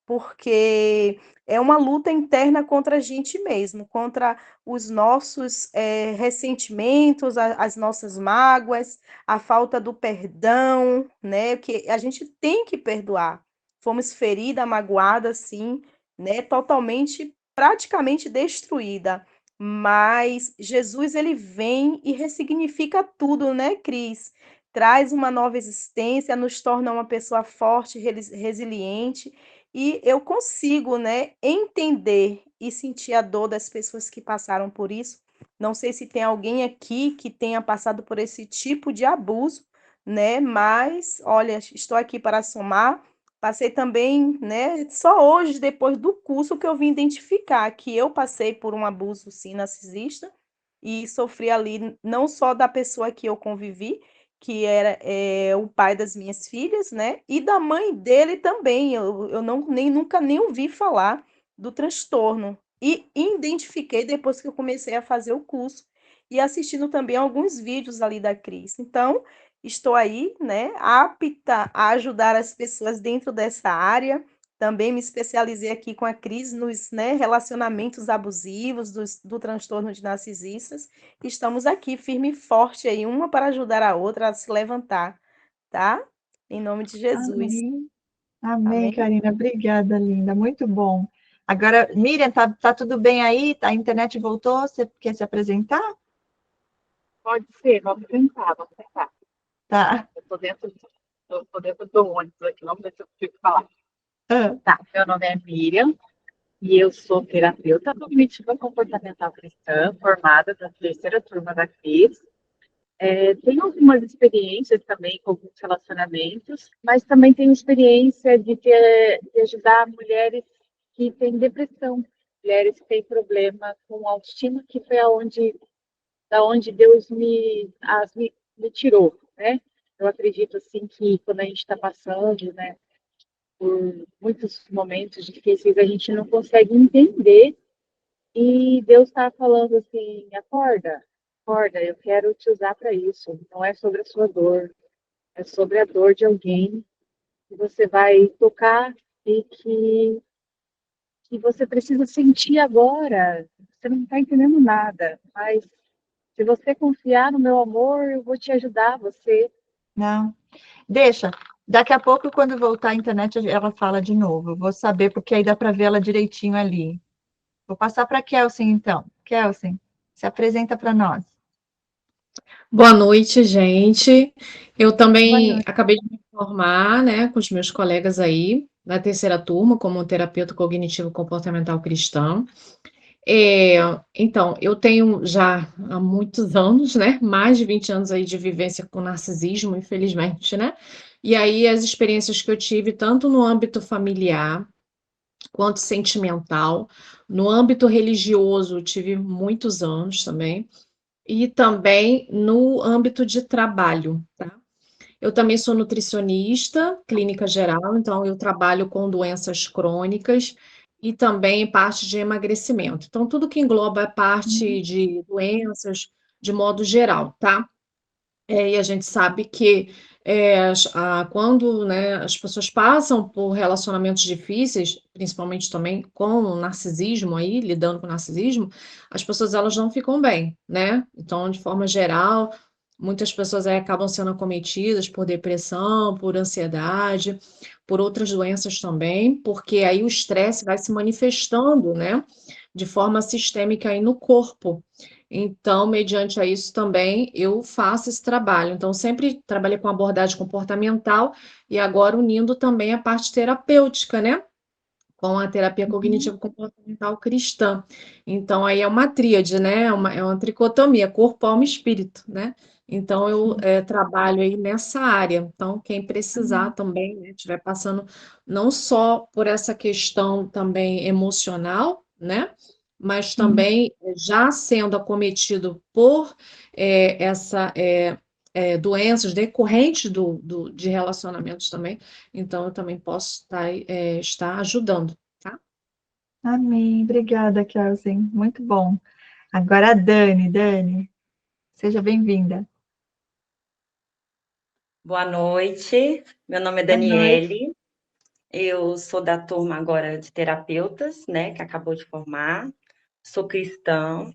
porque é uma luta interna contra a gente mesmo, contra os nossos ressentimentos, as nossas mágoas, a falta do perdão, né? Que a gente tem que perdoar. Fomos ferida, magoada, sim, né? Totalmente, praticamente destruída. Mas Jesus, ele vem e ressignifica tudo, né, Cris? Traz uma nova existência, nos torna uma pessoa forte, resiliente, e eu consigo, né, entender e sentir a dor das pessoas que passaram por isso. Não sei se tem alguém aqui que tenha passado por esse tipo de abuso, né? Mas, olha, estou aqui para somar. Passei também, né? Só hoje, depois do curso, que eu vim identificar que eu passei por um abuso, sim, narcisista, e sofri ali não só da pessoa que eu convivi, que era o pai das minhas filhas, né? E da mãe dele também. Eu não, nunca nem ouvi falar do transtorno. E identifiquei depois que eu comecei a fazer o curso e assistindo também alguns vídeos ali da Cris. Então, estou aí, né, apta a ajudar as pessoas dentro dessa área. Também me especializei aqui com a Cris nos, né, relacionamentos abusivos, do transtorno de narcisistas. Estamos aqui firme e forte aí, uma para ajudar a outra a se levantar, tá? Em nome de Jesus.
Amém. Amém,
Amém?
Karina. Obrigada, linda. Muito bom. Agora, Miriam, tá tudo bem aí? A internet voltou? Você quer se apresentar?
Pode ser, vamos tentar, vamos tentar.
Tá.
Eu tô dentro do ônibus aqui, vamos ver se eu consigo falar.
Ah,
Tá, meu nome é Miriam e eu sou terapeuta cognitiva comportamental cristã, formada na terceira turma da CRIS. Tenho algumas experiências também com alguns relacionamentos, mas também tenho experiência de ajudar mulheres que têm depressão, mulheres que têm problema com autoestima, que foi da onde Deus me tirou, né? Eu acredito assim que quando a gente está passando, né, por muitos momentos difíceis, a gente não consegue entender e Deus está falando assim, acorda, acorda, eu quero te usar para isso. Não é sobre a sua dor, é sobre a dor de alguém que você vai tocar e que você precisa sentir agora. Você não está entendendo nada, mas se você confiar no meu amor, eu vou te ajudar, você.
Não, deixa. Daqui a pouco, quando voltar à internet, ela fala de novo. Eu vou saber, porque aí dá para ver ela direitinho ali. Vou passar para a Kelsen, então. Kelsen, se apresenta para nós.
Boa noite, gente. Eu
Boa
também
noite.
acabei de me formar, né, com os meus colegas aí, na terceira turma, como terapeuta cognitivo comportamental cristã. É, então, eu tenho já há muitos anos, né, mais de 20 anos aí de vivência com narcisismo, infelizmente, né? E aí as experiências que eu tive, tanto no âmbito familiar quanto sentimental, no âmbito religioso, eu tive muitos anos também e também no âmbito de trabalho, tá? Eu também sou nutricionista, clínica geral, então eu trabalho com doenças crônicas e também parte de emagrecimento. Então, tudo que engloba a parte de doenças de modo geral, tá? E a gente sabe que quando, né, as pessoas passam por relacionamentos difíceis, principalmente também com o narcisismo aí, lidando com o narcisismo, as pessoas elas não ficam bem, né? Então, de forma geral, muitas pessoas aí acabam sendo acometidas por depressão, por ansiedade, por outras doenças também, porque aí o estresse vai se manifestando, né, de forma sistêmica aí no corpo. Então, mediante a isso também, eu faço esse trabalho. Então, sempre trabalhei com abordagem comportamental e agora unindo também a parte terapêutica, né? Com a terapia cognitivo-comportamental cristã. Então, aí é uma tríade, né? É uma tricotomia, corpo, alma e espírito, né? Então, eu trabalho aí nessa área. Então, quem precisar também, né, estiver passando não só por essa questão também emocional, né? Mas também já sendo acometido por essa doenças decorrentes de relacionamentos também, então eu também posso estar ajudando, tá?
Amém. Obrigada, Kelsen. Muito bom. Agora a Dani. Dani, seja bem-vinda.
Boa noite, meu nome é
Boa noite.
Daniele, eu sou da turma agora de terapeutas, né, que acabou de formar, sou cristã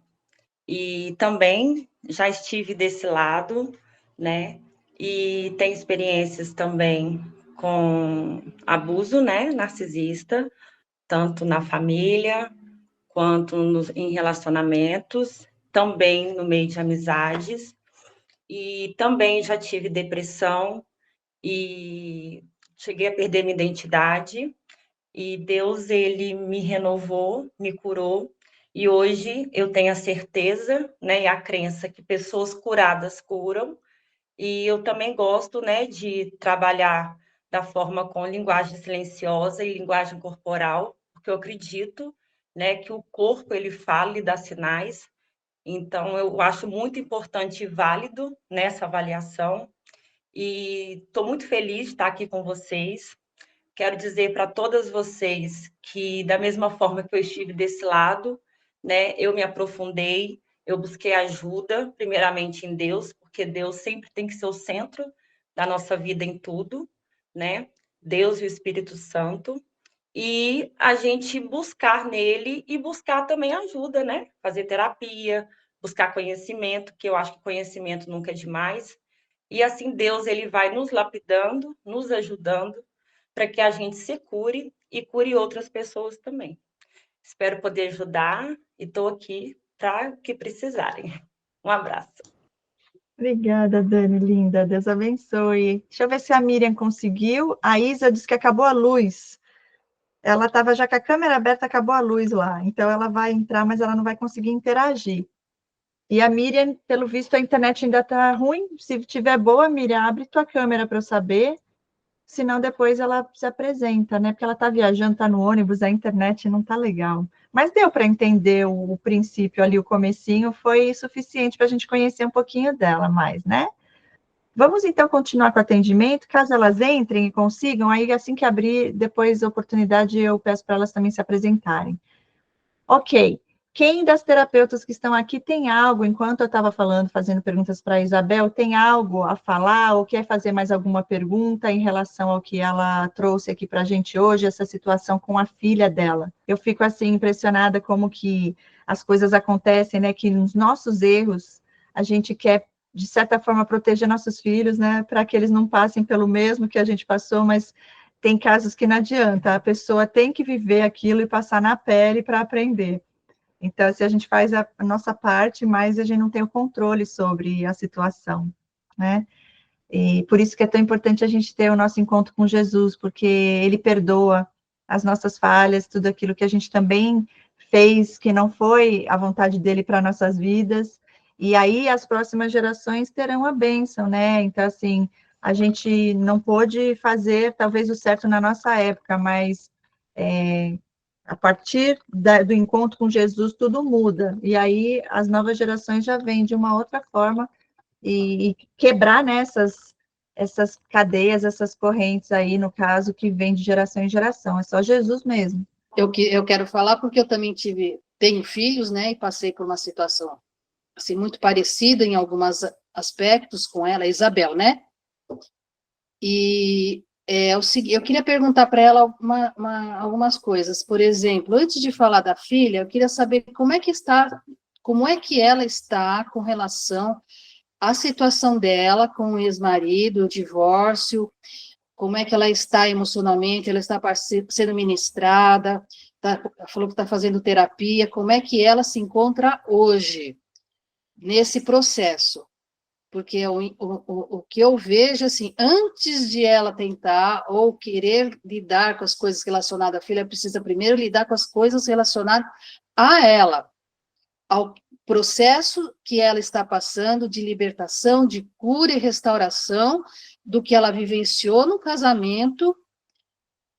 e também já estive desse lado, né, e tenho experiências também com abuso, né, narcisista, tanto na família quanto em relacionamentos, também no meio de amizades, e também já tive depressão, e cheguei a perder minha identidade e Deus ele me renovou, me curou e hoje eu tenho a certeza, né, e a crença que pessoas curadas curam e eu também gosto, né, de trabalhar da forma com linguagem silenciosa e linguagem corporal, porque eu acredito, né, que o corpo ele fala e dá sinais. Então eu acho muito importante e válido nessa avaliação e estou muito feliz de estar aqui com vocês. Quero dizer para todas vocês que, da mesma forma que eu estive desse lado, né, eu me aprofundei, eu busquei ajuda, primeiramente em Deus, porque Deus sempre tem que ser o centro da nossa vida em tudo, né? Deus e o Espírito Santo. E a gente buscar nele e buscar também ajuda, né? Fazer terapia, buscar conhecimento, que eu acho que conhecimento nunca é demais. E assim Deus ele vai nos lapidando, nos ajudando para que a gente se cure e cure outras pessoas também. Espero poder ajudar e estou aqui para o que precisarem. Um abraço.
Obrigada, Dani, linda. Deus abençoe. Deixa eu ver se a Miriam conseguiu. A Isa disse que acabou a luz. Ela estava já com a câmera aberta, acabou a luz lá. Então, ela vai entrar, mas ela não vai conseguir interagir. E a Miriam, pelo visto, a internet ainda está ruim. Se tiver boa, Miriam, abre tua câmera para eu saber. Senão, depois ela se apresenta, né? Porque ela está viajando, está no ônibus, a internet não está legal. Mas deu para entender o princípio ali, o comecinho, foi suficiente para a gente conhecer um pouquinho dela mais, né? Vamos, então, continuar com o atendimento. Caso elas entrem e consigam, aí assim que abrir, depois a oportunidade, eu peço para elas também se apresentarem. Ok. Quem das terapeutas que estão aqui tem algo, enquanto eu estava falando, fazendo perguntas para a Isabel, tem algo a falar ou quer fazer mais alguma pergunta em relação ao que ela trouxe aqui para a gente hoje, essa situação com a filha dela? Eu fico, assim, impressionada como que as coisas acontecem, né, que nos nossos erros, a gente quer, de certa forma, proteger nossos filhos, né, para que eles não passem pelo mesmo que a gente passou, mas tem casos que não adianta, a pessoa tem que viver aquilo e passar na pele para aprender. Então, se a gente faz a nossa parte, mas a gente não tem o controle sobre a situação, né? E por isso que é tão importante a gente ter o nosso encontro com Jesus, porque ele perdoa as nossas falhas, tudo aquilo que a gente também fez, que não foi a vontade dele para nossas vidas, e aí as próximas gerações terão a bênção, né? Então, assim, a gente não pôde fazer, talvez, o certo na nossa época, mas a partir do encontro com Jesus, tudo muda, e aí as novas gerações já vêm de uma outra forma, e quebrar, né, essas cadeias, essas correntes aí, no caso, que vem de geração em geração, é só Jesus mesmo.
Eu quero falar porque eu também tenho filhos, né, e passei por uma situação, assim, muito parecida em alguns aspectos com ela, a Isabel, né, e eu queria perguntar para ela algumas coisas. Por exemplo, antes de falar da filha, eu queria saber como é que ela está com relação à situação dela com o ex-marido, o divórcio, como é que ela está emocionalmente, ela está sendo ministrada, falou que está fazendo terapia, como é que ela se encontra hoje, nesse processo? Porque o que eu vejo, assim, antes de ela tentar ou querer lidar com as coisas relacionadas à filha, precisa primeiro lidar com as coisas relacionadas a ela, ao processo que ela está passando de libertação, de cura e restauração do que ela vivenciou no casamento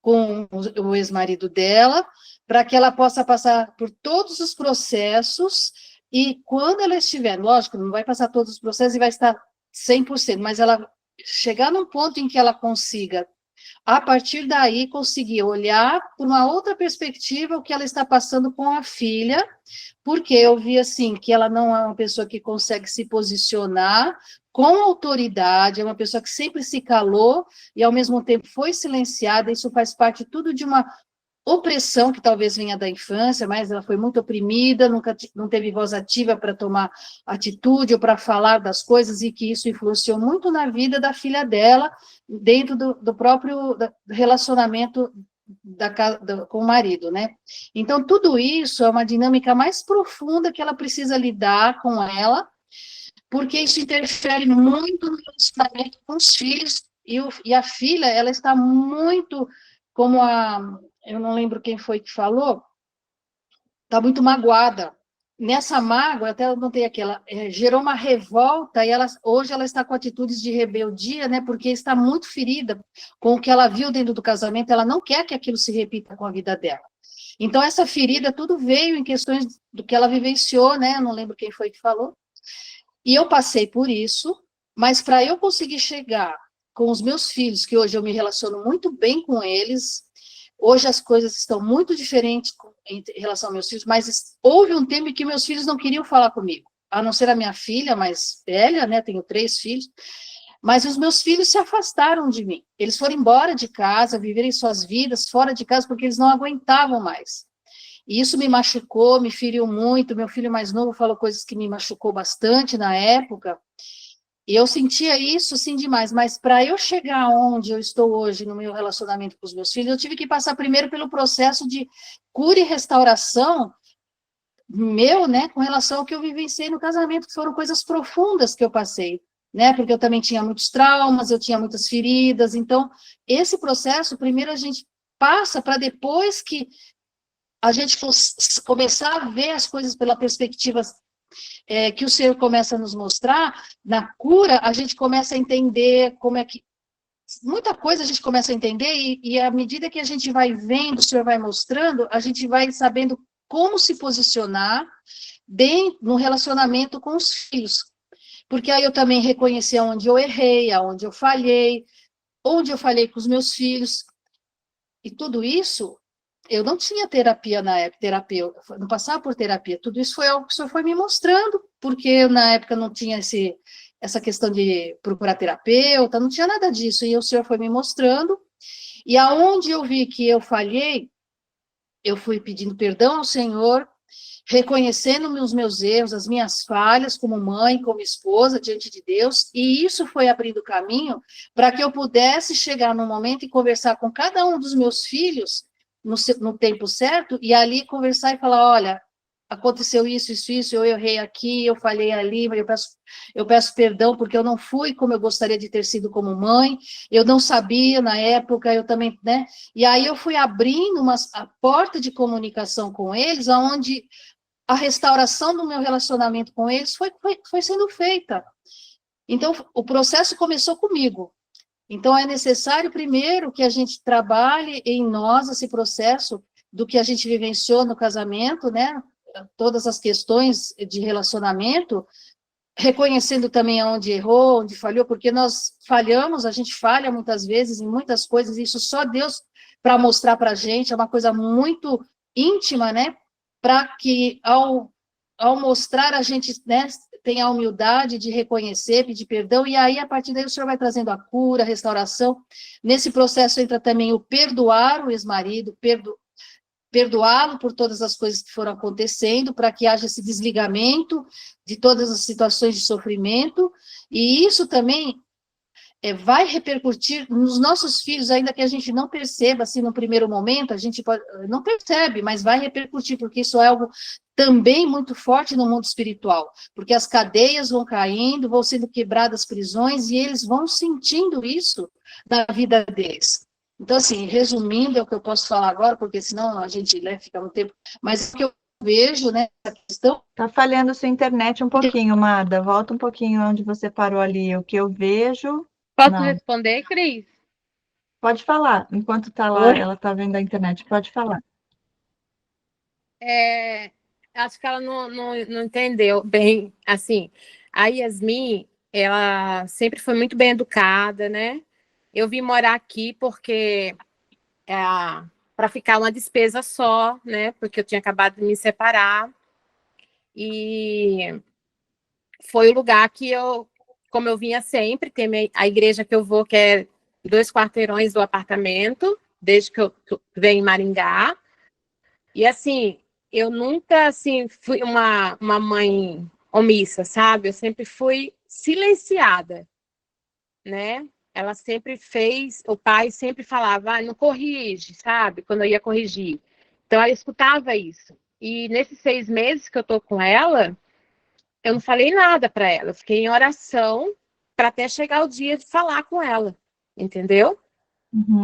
com o ex-marido dela, para que ela possa passar por todos os processos. E quando ela estiver, lógico, não vai passar todos os processos e vai estar 100%, mas ela chegar num ponto em que ela consiga, a partir daí, conseguir olhar por uma outra perspectiva o que ela está passando com a filha, porque eu vi, assim, que ela não é uma pessoa que consegue se posicionar com autoridade, é uma pessoa que sempre se calou e, ao mesmo tempo, foi silenciada. Isso faz parte tudo de uma opressão que talvez venha da infância, mas ela foi muito oprimida, não teve voz ativa para tomar atitude ou para falar das coisas, e que isso influenciou muito na vida da filha dela, dentro do próprio relacionamento com o marido, né? Então, tudo isso é uma dinâmica mais profunda que ela precisa lidar com ela, porque isso interfere muito no relacionamento com os filhos, e a filha, ela está muito, como eu não lembro quem foi que falou, está muito magoada. Nessa mágoa, até eu notei aqui, ela gerou uma revolta, e hoje ela está com atitudes de rebeldia, né, porque está muito ferida com o que ela viu dentro do casamento, ela não quer que aquilo se repita com a vida dela. Então, essa ferida, tudo veio em questões do que ela vivenciou, né, não lembro quem foi que falou, e eu passei por isso, mas para eu conseguir chegar com os meus filhos, que hoje eu me relaciono muito bem com eles, hoje as coisas estão muito diferentes em relação aos meus filhos, mas houve um tempo em que meus filhos não queriam falar comigo, a não ser a minha filha mais velha, né, tenho 3 filhos, mas os meus filhos se afastaram de mim, eles foram embora de casa, viverem suas vidas fora de casa, porque eles não aguentavam mais. E isso me machucou, me feriu muito. Meu filho mais novo falou coisas que me machucou bastante na época, e eu sentia isso, sim, demais. Mas para eu chegar onde eu estou hoje no meu relacionamento com os meus filhos, eu tive que passar primeiro pelo processo de cura e restauração meu, né, com relação ao que eu vivenciei no casamento, que foram coisas profundas que eu passei, né, porque eu também tinha muitos traumas, eu tinha muitas feridas. Então, esse processo, primeiro a gente passa, para depois que a gente começar a ver as coisas pela perspectiva que o Senhor começa a nos mostrar, na cura, a gente começa a entender como é que... Muita coisa a gente começa a entender, e à medida que a gente vai vendo, o Senhor vai mostrando, a gente vai sabendo como se posicionar bem no relacionamento com os filhos. Porque aí eu também reconheci aonde eu errei, aonde eu falhei, onde eu falhei com os meus filhos. E tudo isso eu não tinha terapia na época, terapeuta, não passava por terapia. Tudo isso foi algo que o senhor foi me mostrando, porque na época não tinha essa questão de procurar terapeuta, não tinha nada disso. E o senhor foi me mostrando. E aonde eu vi que eu falhei, eu fui pedindo perdão ao Senhor, reconhecendo os meus erros, as minhas falhas como mãe, como esposa diante de Deus, e isso foi abrindo caminho para que eu pudesse chegar no momento e conversar com cada um dos meus filhos no tempo certo, e ali conversar e falar, olha, aconteceu isso, eu errei aqui, eu falhei ali, eu peço perdão porque eu não fui como eu gostaria de ter sido como mãe, eu não sabia na época, eu também, né? E aí eu fui abrindo a porta de comunicação com eles, aonde a restauração do meu relacionamento com eles foi sendo feita. Então, o processo começou comigo. Então, é necessário, primeiro, que a gente trabalhe em nós esse processo do que a gente vivenciou no casamento, né? Todas as questões de relacionamento, reconhecendo também onde errou, onde falhou, porque nós falhamos, a gente falha muitas vezes em muitas coisas, e isso só Deus para mostrar para a gente, é uma coisa muito íntima, né? Para que, ao mostrar, a gente, né, tenha a humildade de reconhecer, pedir perdão, e aí, a partir daí, o Senhor vai trazendo a cura, a restauração. Nesse processo entra também o perdoar o ex-marido, perdoá-lo por todas as coisas que foram acontecendo, para que haja esse desligamento de todas as situações de sofrimento, e isso também vai repercutir nos nossos filhos, ainda que a gente não perceba, assim, no primeiro momento, a gente não percebe, mas vai repercutir, porque isso é algo também muito forte no mundo espiritual, porque as cadeias vão caindo, vão sendo quebradas prisões, e eles vão sentindo isso na vida deles. Então, assim, resumindo, é o que eu posso falar agora, porque senão a gente, né, fica muito tempo, mas o que eu vejo, né, essa questão...
Tá falhando sua internet um pouquinho, Mada, volta um pouquinho onde você parou ali, o que eu vejo...
Posso
Não.
responder, Cris?
Pode falar, enquanto tá lá, ela tá vendo a internet, pode falar.
Acho que ela não entendeu bem, assim, a Yasmin, ela sempre foi muito bem educada, né? Eu vim morar aqui porque para ficar uma despesa só, né? Porque eu tinha acabado de me separar, e foi o lugar que como eu vinha sempre, tem a igreja que eu vou, que é 2 quarteirões do apartamento, desde que eu venho em Maringá. E, assim, eu nunca, assim, fui uma mãe omissa, sabe? Eu sempre fui silenciada, né? Ela sempre fez, o pai sempre falava, não corrige, sabe? Quando eu ia corrigir. Então, ela escutava isso. E nesses 6 meses que eu tô com ela, eu não falei nada para ela. Eu fiquei em oração para até chegar o dia de falar com ela, entendeu?
Uhum.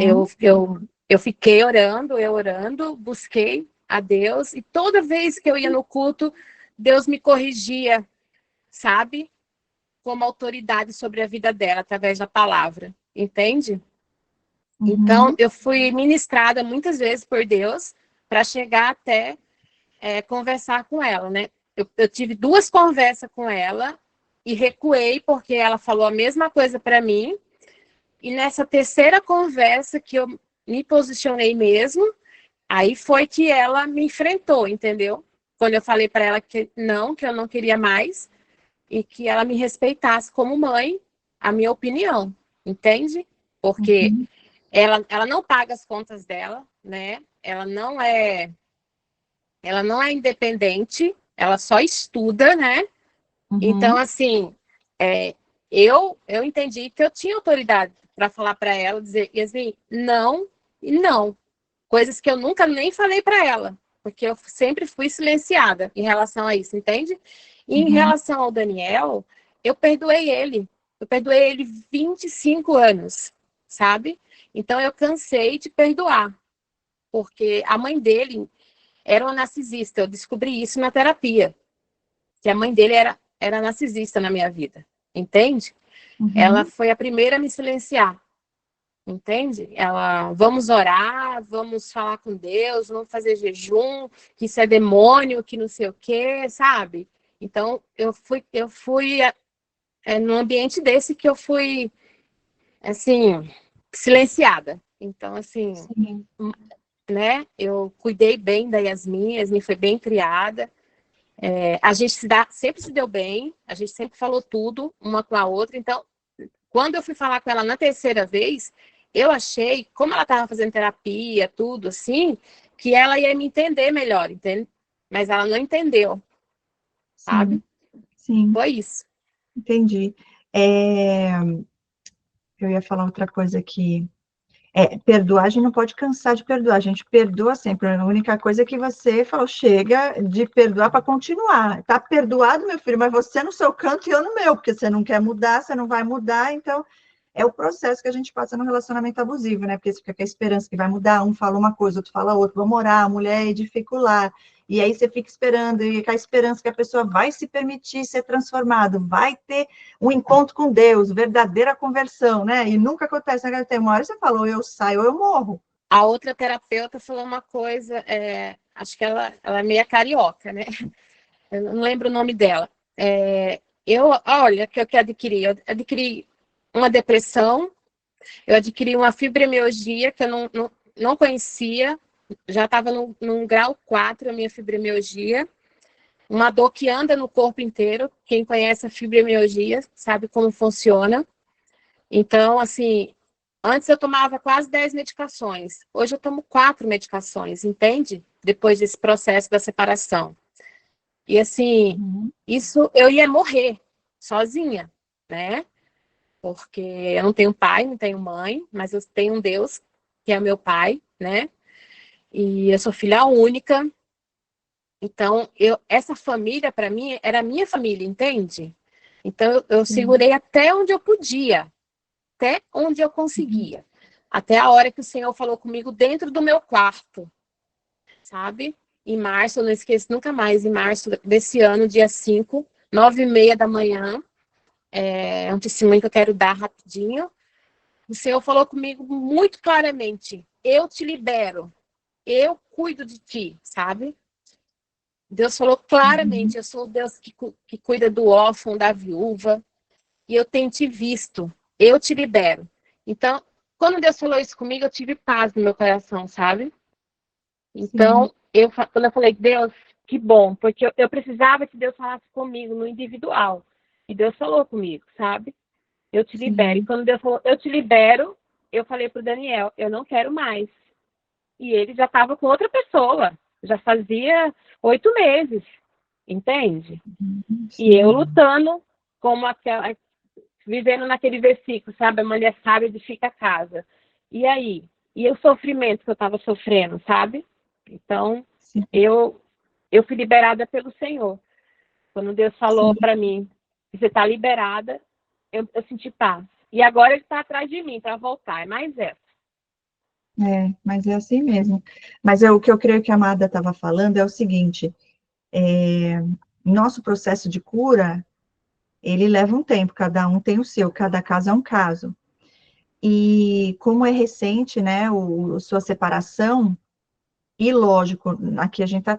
Eu fiquei orando, busquei a Deus, e toda vez que eu ia no culto, Deus me corrigia, sabe? Como autoridade sobre a vida dela, através da palavra, entende?
Uhum.
Então, eu fui ministrada muitas vezes por Deus para chegar até conversar com ela, né? Eu tive 2 conversas com ela e recuei, porque ela falou a mesma coisa para mim, e nessa terceira conversa que eu me posicionei mesmo, aí foi que ela me enfrentou, entendeu? Quando eu falei para ela que eu não queria mais, e que ela me respeitasse como mãe, a minha opinião, entende? Porque ela não paga as contas dela, né? Ela não é independente, ela só estuda, né? Então, assim, eu entendi que eu tinha autoridade para falar para ela, dizer assim, não e não. Coisas que eu nunca nem falei para ela, porque eu sempre fui silenciada em relação a isso, entende? E em relação ao Daniel, eu perdoei ele. Eu perdoei ele 25 anos, sabe? Então, eu cansei de perdoar, porque a mãe dele era uma narcisista. Eu descobri isso na terapia, que a mãe dele era narcisista na minha vida, entende? Ela foi a primeira a me silenciar, entende? Ela, vamos orar, vamos falar com Deus, vamos fazer jejum, que isso é demônio, que não sei o quê, sabe? Então, eu fui num ambiente desse que eu fui, assim, silenciada. Então, assim, né? Eu cuidei bem da Yasmin foi bem criada. A gente sempre se deu bem, a gente sempre falou tudo uma com a outra. Então, quando eu fui falar com ela na terceira vez, eu achei, como ela estava fazendo terapia, tudo assim, que ela ia me entender melhor, entende? Mas ela não entendeu, sabe?
Sim,
Foi isso.
entendi. Eu ia falar outra coisa aqui. Perdoar, a gente não pode cansar de perdoar, a gente perdoa sempre. A única coisa é que você falou, chega de perdoar para continuar. Tá perdoado, meu filho, mas você no seu canto e eu no meu, porque você não quer mudar, você não vai mudar, então é o processo que a gente passa no relacionamento abusivo, né? Porque você fica com a esperança que vai mudar, um fala uma coisa, outro fala outra, vamos orar, a mulher edifica o lar. E aí você fica esperando, e com a esperança que a pessoa vai se permitir ser transformado, vai ter um encontro com Deus, verdadeira conversão, né? E nunca acontece, né? Tem uma hora você falou, eu saio ou eu morro.
A outra terapeuta falou uma coisa, acho que ela é meio carioca, né? Eu não lembro o nome dela. Olha, o que eu adquiri uma depressão, eu adquiri uma fibromialgia que eu não conhecia, já estava num grau 4 a minha fibromialgia, uma dor que anda no corpo inteiro. Quem conhece a fibromialgia sabe como funciona. Então, assim, antes eu tomava quase 10 medicações, hoje eu tomo 4 medicações, entende? Depois desse processo da separação. E assim, isso eu ia morrer sozinha, né? Porque eu não tenho pai, não tenho mãe, mas eu tenho um Deus que é meu pai, né? E eu sou filha única. Então, essa família, para mim, era a minha família, entende? Então, eu segurei até onde eu podia, até onde eu conseguia. Até a hora que o Senhor falou comigo dentro do meu quarto, sabe? Em março, eu não esqueço nunca mais, em março desse ano, dia 5, 9h30 da manhã, é um testemunho que eu quero dar rapidinho. O Senhor falou comigo muito claramente: eu te libero, eu cuido de ti, sabe? Deus falou claramente: eu sou o Deus que cuida do órfão, da viúva, e eu tenho te visto, eu te libero. Então, quando Deus falou isso comigo, eu tive paz no meu coração, sabe? Então, quando eu falei, Deus, que bom, porque eu precisava que Deus falasse comigo no individual. E Deus falou comigo, sabe? Eu te libero. E quando Deus falou, eu te libero, eu falei para o Daniel, eu não quero mais. E ele já estava com outra pessoa, já fazia 8 meses, entende? E eu lutando, como vivendo naquele versículo, sabe? A mulher sábia edifica a casa. E aí? E o sofrimento que eu estava sofrendo, sabe? Então, eu fui liberada pelo Senhor. Quando Deus falou para mim, você está liberada, eu senti paz. E agora ele está atrás de mim para voltar. É mais essa.
Mas é assim mesmo. Mas o que eu creio que a Amada estava falando é o seguinte: nosso processo de cura, ele leva um tempo, cada um tem o seu, cada caso é um caso. E como é recente, né, sua separação, e lógico, aqui a gente está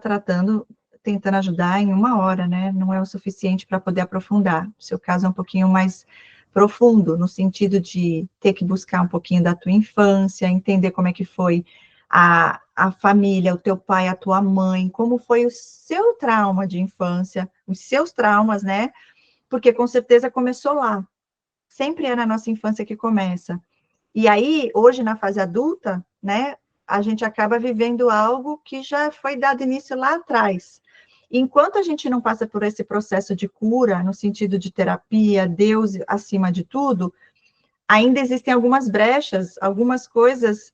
tentando ajudar em 1 hora, né, não é o suficiente para poder aprofundar. O seu caso é um pouquinho mais profundo, no sentido de ter que buscar um pouquinho da tua infância, entender como é que foi a família, o teu pai, a tua mãe, como foi o seu trauma de infância, os seus traumas, né, porque com certeza começou lá. Sempre é na nossa infância que começa. E aí, hoje, na fase adulta, né, a gente acaba vivendo algo que já foi dado início lá atrás. Enquanto a gente não passa por esse processo de cura, no sentido de terapia, Deus acima de tudo, ainda existem algumas brechas, algumas coisas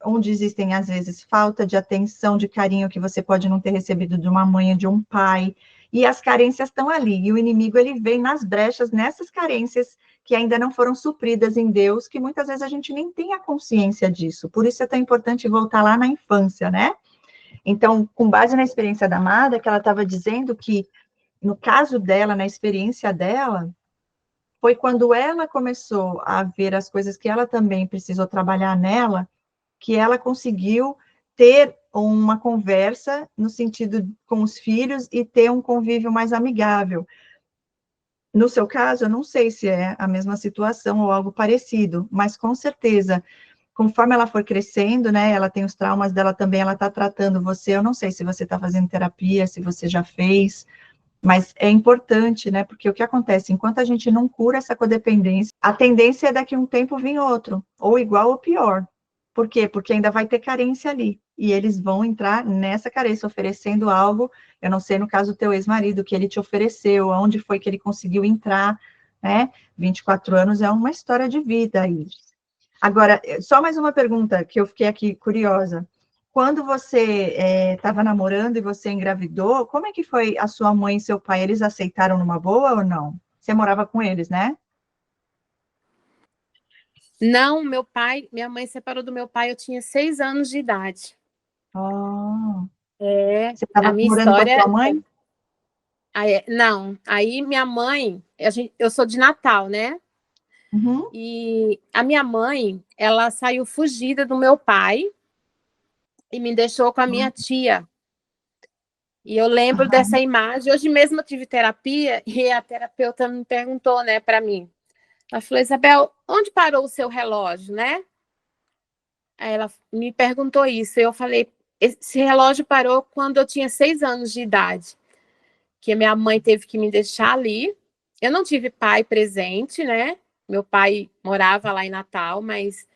onde existem, às vezes, falta de atenção, de carinho que você pode não ter recebido de uma mãe ou de um pai, e as carências estão ali, e o inimigo, ele vem nas brechas, nessas carências que ainda não foram supridas em Deus, que muitas vezes a gente nem tem a consciência disso, por isso é tão importante voltar lá na infância, né? Então, com base na experiência da Amada, que ela estava dizendo que, no caso dela, na experiência dela, foi quando ela começou a ver as coisas que ela também precisou trabalhar nela, que ela conseguiu ter uma conversa no sentido com os filhos e ter um convívio mais amigável. No seu caso, eu não sei se é a mesma situação ou algo parecido, mas com certeza conforme ela for crescendo, né, ela tem os traumas dela também, ela está tratando você, eu não sei se você está fazendo terapia, se você já fez, mas é importante, né, porque o que acontece, enquanto a gente não cura essa codependência, a tendência é daqui a um tempo vir outro, ou igual ou pior. Por quê? Porque ainda vai ter carência ali, e eles vão entrar nessa carência, oferecendo algo, eu não sei no caso do teu ex-marido, que ele te ofereceu, aonde foi que ele conseguiu entrar, né, 24 anos é uma história de vida aí. Agora, só mais uma pergunta que eu fiquei aqui curiosa. Quando você estava namorando e você engravidou, como é que foi a sua mãe e seu pai? Eles aceitaram numa boa ou não? Você morava com eles, né?
Não, minha mãe separou do meu pai, eu tinha 6 anos de idade.
Oh, você
A
estava
minha
morando com a
história.
sua mãe?
Não, aí minha mãe, eu sou de Natal, né?
Uhum.
E a minha mãe, ela saiu fugida do meu pai e me deixou com a minha tia. E eu lembro dessa imagem. Hoje mesmo eu tive terapia e a terapeuta me perguntou, né, para mim. Ela falou, Isabel, onde parou o seu relógio, né? Aí ela me perguntou isso. Eu falei, esse relógio parou quando eu tinha 6 anos de idade, que a minha mãe teve que me deixar ali. Eu não tive pai presente, né? Meu pai morava lá em Natal, mas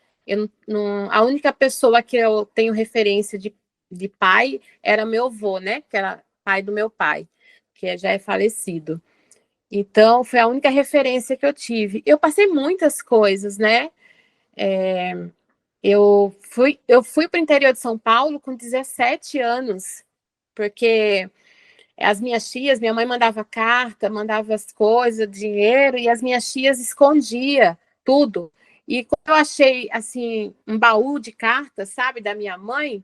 a única pessoa que eu tenho referência de pai era meu avô, né? Que era pai do meu pai, que já é falecido. Então, foi a única referência que eu tive. Eu passei muitas coisas, né? Eu fui para o interior de São Paulo com 17 anos, porque as minhas tias, minha mãe mandava carta, mandava as coisas, dinheiro, e as minhas tias escondia tudo. E quando eu achei, assim, um baú de cartas, sabe, da minha mãe,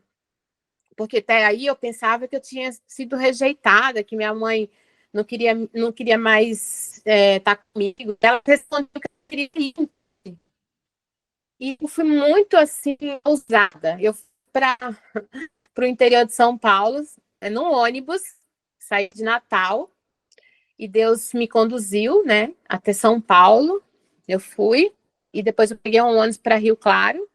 porque até aí eu pensava que eu tinha sido rejeitada, que minha mãe não queria mais estar comigo. Ela respondeu que eu queria ir. E eu fui muito, assim, ousada. Eu fui para o interior de São Paulo, num ônibus, saí de Natal, e Deus me conduziu, né, até São Paulo. Eu fui, e depois eu peguei um ônibus para Rio Claro,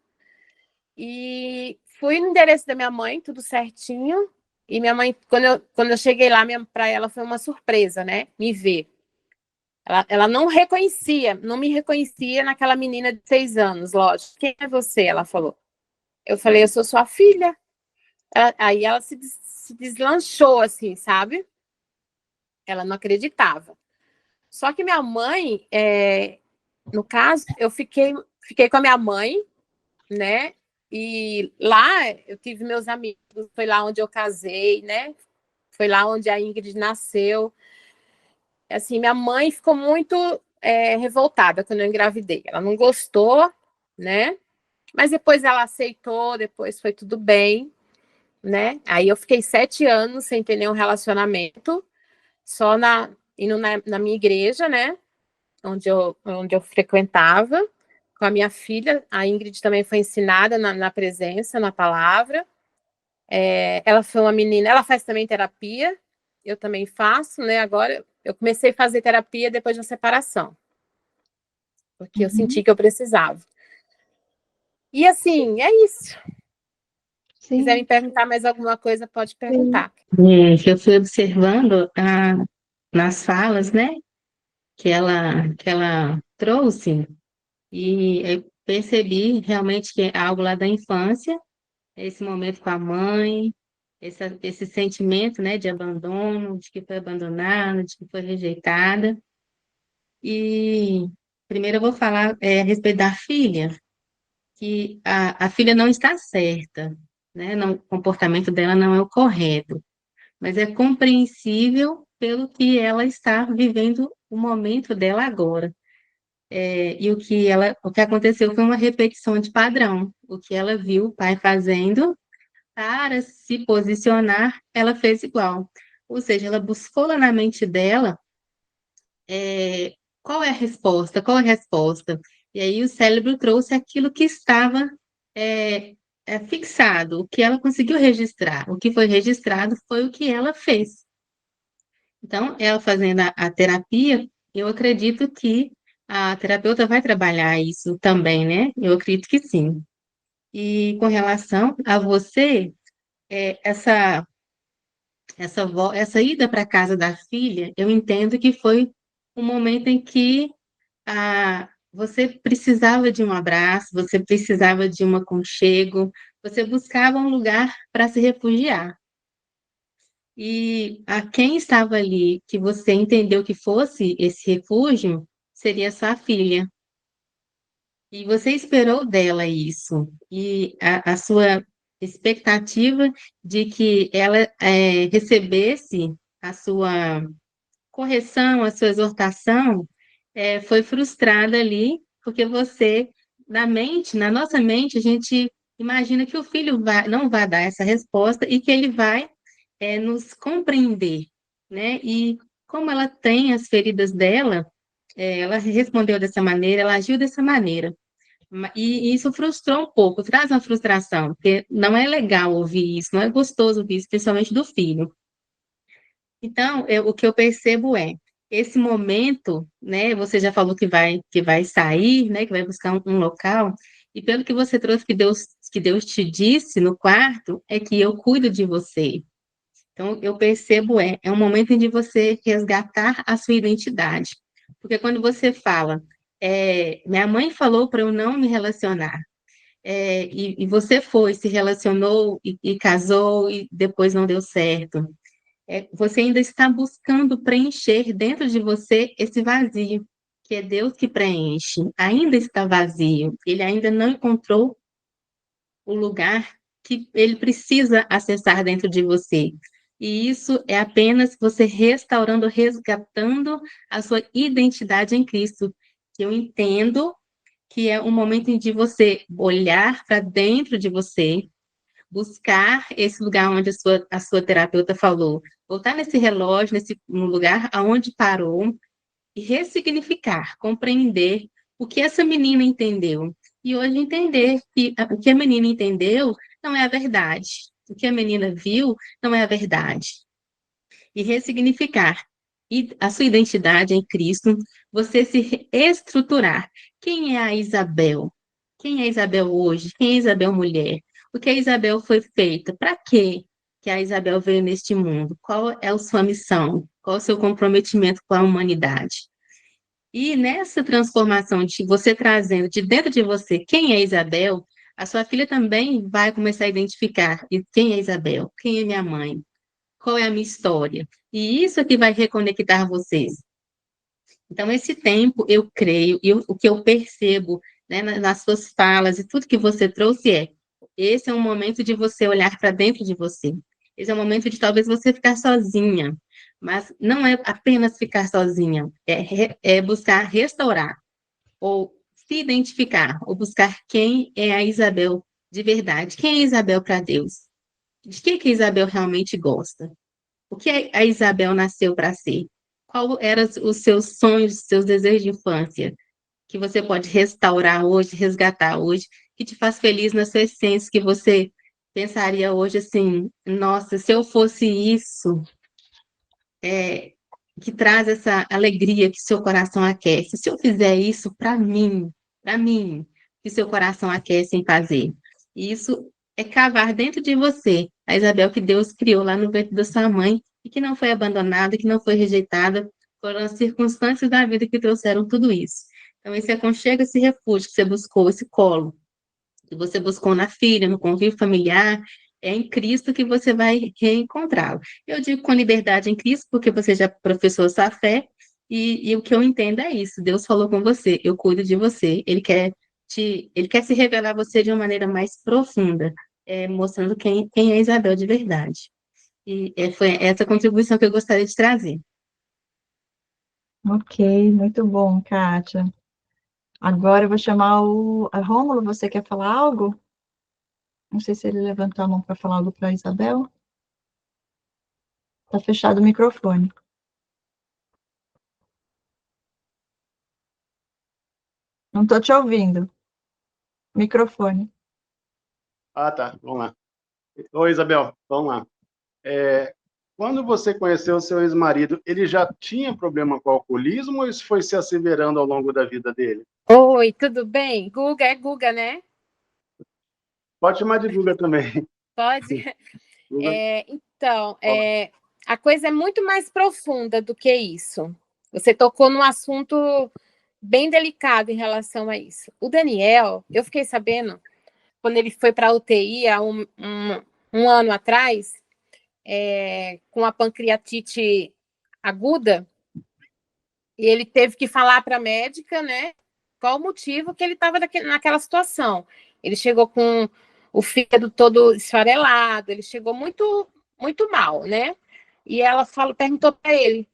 e fui no endereço da minha mãe, tudo certinho, e minha mãe, quando eu cheguei lá, para ela foi uma surpresa, né, me ver. Ela não me reconhecia naquela menina de 6 anos, lógico. Quem é você? Ela falou. Eu falei, eu sou sua filha. Aí ela se deslanchou, assim, sabe? Ela não acreditava. Só que minha mãe, no caso, eu fiquei com a minha mãe, né? E lá eu tive meus amigos, foi lá onde eu casei, né? Foi lá onde a Ingrid nasceu. Assim, minha mãe ficou muito revoltada quando eu engravidei. Ela não gostou, né? Mas depois ela aceitou, depois foi tudo bem, né? Aí eu fiquei 7 anos sem ter nenhum relacionamento, só indo na minha igreja, né? Onde eu frequentava, com a minha filha. A Ingrid também foi ensinada na presença, na palavra. Ela foi uma menina, ela faz também terapia, eu também faço, né? Agora, eu comecei a fazer terapia depois da separação, porque eu senti que eu precisava. E assim, é isso. Se quiser me perguntar mais alguma coisa, pode perguntar.
Eu fui observando nas falas, né, que ela trouxe, e eu percebi realmente que é algo lá da infância, esse momento com a mãe, esse sentimento, né, de abandono, de que foi abandonada, de que foi rejeitada. E primeiro eu vou falar a respeito da filha, que a filha não está certa, né? Não, o comportamento dela não é o correto, mas é compreensível pelo que ela está vivendo o momento dela agora. E o que aconteceu foi uma repetição de padrão. O que ela viu o pai fazendo, para se posicionar, ela fez igual. Ou seja, ela buscou lá na mente dela qual é a resposta, qual é a resposta. E aí o cérebro trouxe aquilo que estava fixado, o que ela conseguiu registrar. O que foi registrado foi o que ela fez. Então, ela fazendo a terapia, eu acredito que a terapeuta vai trabalhar isso também, né? Eu acredito que sim. E com relação a você, essa essa ida para a casa da filha, eu entendo que foi um momento em que você precisava de um abraço, você precisava de um aconchego, você buscava um lugar para se refugiar. E a quem estava ali, que você entendeu que fosse esse refúgio, seria sua filha. E você esperou dela isso. E a sua expectativa de que ela recebesse a sua correção, a sua exortação, foi frustrada ali, porque você, na nossa mente, a gente imagina que o filho não vai dar essa resposta e que ele vai nos compreender, né? E como ela tem as feridas dela, ela respondeu dessa maneira, ela agiu dessa maneira. E isso frustrou um pouco, traz uma frustração, porque não é legal ouvir isso, não é gostoso ouvir isso, principalmente do filho. Então, o que eu percebo esse momento, né? Você já falou que vai sair, né? Que vai buscar um local. E pelo que você trouxe que Deus te disse no quarto, é que eu cuido de você. Então, eu percebo é um momento em que você resgatar a sua identidade. Porque quando você fala, minha mãe falou para eu não me relacionar, e você se relacionou e casou e depois não deu certo. Você ainda está buscando preencher dentro de você esse vazio, que é Deus que preenche. Ainda está vazio, ele ainda não encontrou o lugar que ele precisa acessar dentro de você. E isso é apenas você restaurando, resgatando a sua identidade em Cristo, que eu entendo que é um momento de você olhar para dentro de você, buscar esse lugar onde a sua terapeuta falou, voltar nesse relógio, no lugar aonde parou, e ressignificar, compreender o que essa menina entendeu. E hoje entender que o que a menina entendeu não é a verdade. O que a menina viu não é a verdade. E ressignificar. E a sua identidade em Cristo, você se estruturar. Quem é a Isabel? Quem é a Isabel hoje? Quem é a Isabel mulher? O que a Isabel foi feita? Para quê que a Isabel veio neste mundo? Qual é a sua missão? Qual é o seu comprometimento com a humanidade? E nessa transformação de você trazendo de dentro de você quem é Isabel, a sua filha também vai começar a identificar quem é Isabel, quem é minha mãe, qual é a minha história. E isso é que vai reconectar vocês. Então, esse tempo, eu creio, e o que eu percebo, né, nas suas falas e tudo que você trouxe esse é um momento de você olhar para dentro de você. Esse é um momento de talvez você ficar sozinha, mas não é apenas ficar sozinha, é buscar restaurar, ou se identificar, ou buscar quem é a Isabel de verdade, quem é a Isabel para Deus, de que a Isabel realmente gosta, o que a Isabel nasceu para ser, qual eram os seus sonhos, os seus desejos de infância, que você pode restaurar hoje, resgatar hoje, que te faz feliz na sua essência, que você pensaria hoje assim, nossa, se eu fosse isso, que traz essa alegria que seu coração aquece, se eu fizer isso para mim, que seu coração aquece em fazer. E isso é cavar dentro de você, a Isabel que Deus criou lá no ventre da sua mãe, e que não foi abandonada, que não foi rejeitada, foram as circunstâncias da vida que trouxeram tudo isso. Então, esse aconchego, esse refúgio que você buscou, esse colo, que você buscou na filha, no convívio familiar, é em Cristo que você vai reencontrá-lo. Eu digo com liberdade em Cristo, porque você já professou sua fé, e o que eu entendo é isso. Deus falou com você, eu cuido de você. Ele quer se revelar a você de uma maneira mais profunda, mostrando quem é Isabel de verdade. E foi essa contribuição que eu gostaria de trazer.
Ok, muito bom, Kátia. Agora eu vou chamar o Rômulo, você quer falar algo? Não sei se ele levantou a mão para falar algo para a Isabel. Está fechado o microfone. Não estou te ouvindo. Microfone.
Ah, tá. Vamos lá. Oi, Isabel. Vamos lá. Quando você conheceu o seu ex-marido, ele já tinha problema com o alcoolismo ou isso foi se asseverando ao longo da vida dele?
Oi, tudo bem? Guga, é Guga, né?
Pode chamar de Guga também.
Pode?
Guga,
Então, a coisa é muito mais profunda do que isso. Você tocou num assunto bem delicado em relação a isso. O Daniel, eu fiquei sabendo, quando ele foi para a UTI há um ano atrás, com a pancreatite aguda, e ele teve que falar para a médica, né, qual o motivo que ele estava naquela situação. Ele chegou com o fígado todo esfarelado, ele chegou muito, muito mal, né? E ela perguntou para ele,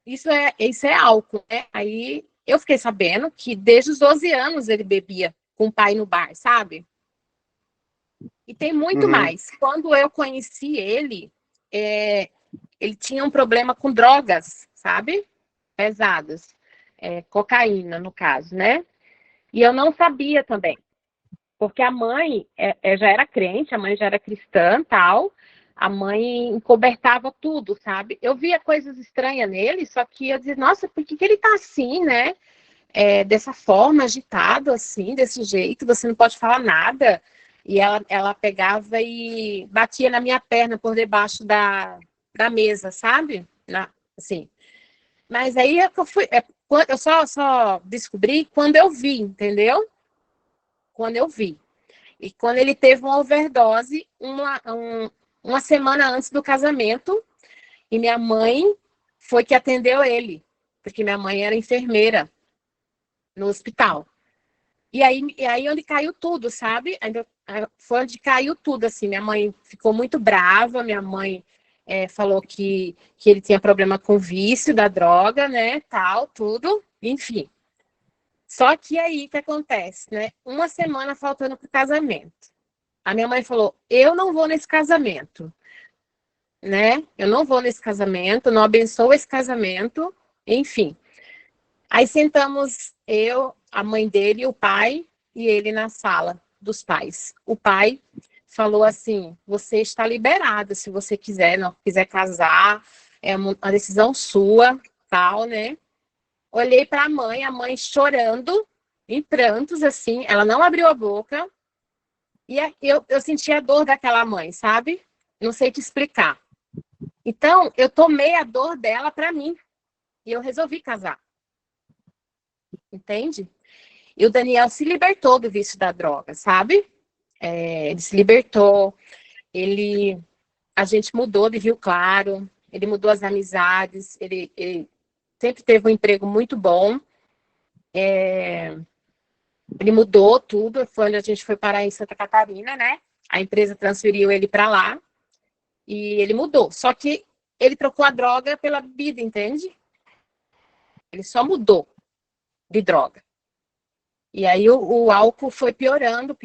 isso é álcool, né? Aí eu fiquei sabendo que desde os 12 anos ele bebia com o pai no bar, sabe? E tem muito mais. Quando eu conheci ele, ele tinha um problema com drogas, sabe? Pesadas. Cocaína, no caso, né? E eu não sabia também. Porque a mãe já era crente, a mãe já era cristã, tal. A mãe encobertava tudo, sabe? Eu via coisas estranhas nele, só que eu dizia, nossa, por que ele tá assim, né? Dessa forma, agitado, assim, desse jeito, você não pode falar nada. E ela pegava e batia na minha perna por debaixo da mesa, sabe? Assim. Mas aí eu só descobri quando eu vi, entendeu? Quando eu vi. E quando ele teve uma overdose uma semana antes do casamento, e minha mãe foi que atendeu ele, porque minha mãe era enfermeira no hospital. E aí onde caiu tudo, sabe? Foi onde caiu tudo, assim. Minha mãe ficou muito brava, minha mãe falou que ele tinha problema com vício da droga, né, tal, tudo, enfim. Só que aí o que acontece, né? Uma semana faltando para o casamento. A minha mãe falou, eu não vou nesse casamento, né? Eu não vou nesse casamento, não abençoo esse casamento, enfim. Aí sentamos eu, a mãe dele, o pai e ele na sala dos pais. O pai falou assim, você está liberado, se você quiser, não quiser casar, é uma decisão sua, tal, né? Olhei para a mãe chorando, em prantos, assim, ela não abriu a boca, e eu senti a dor daquela mãe, sabe? Não sei te explicar. Então, eu tomei a dor dela para mim, e eu resolvi casar. Entende? E o Daniel se libertou do vício da droga, sabe? Ele se libertou, a gente mudou de Rio Claro, ele mudou as amizades, ele sempre teve um emprego muito bom, ele mudou tudo, foi onde a gente foi parar em Santa Catarina, né? A empresa transferiu ele para lá e ele mudou. Só que ele trocou a droga pela bebida, entende? Ele só mudou de droga. E aí o álcool foi piorando,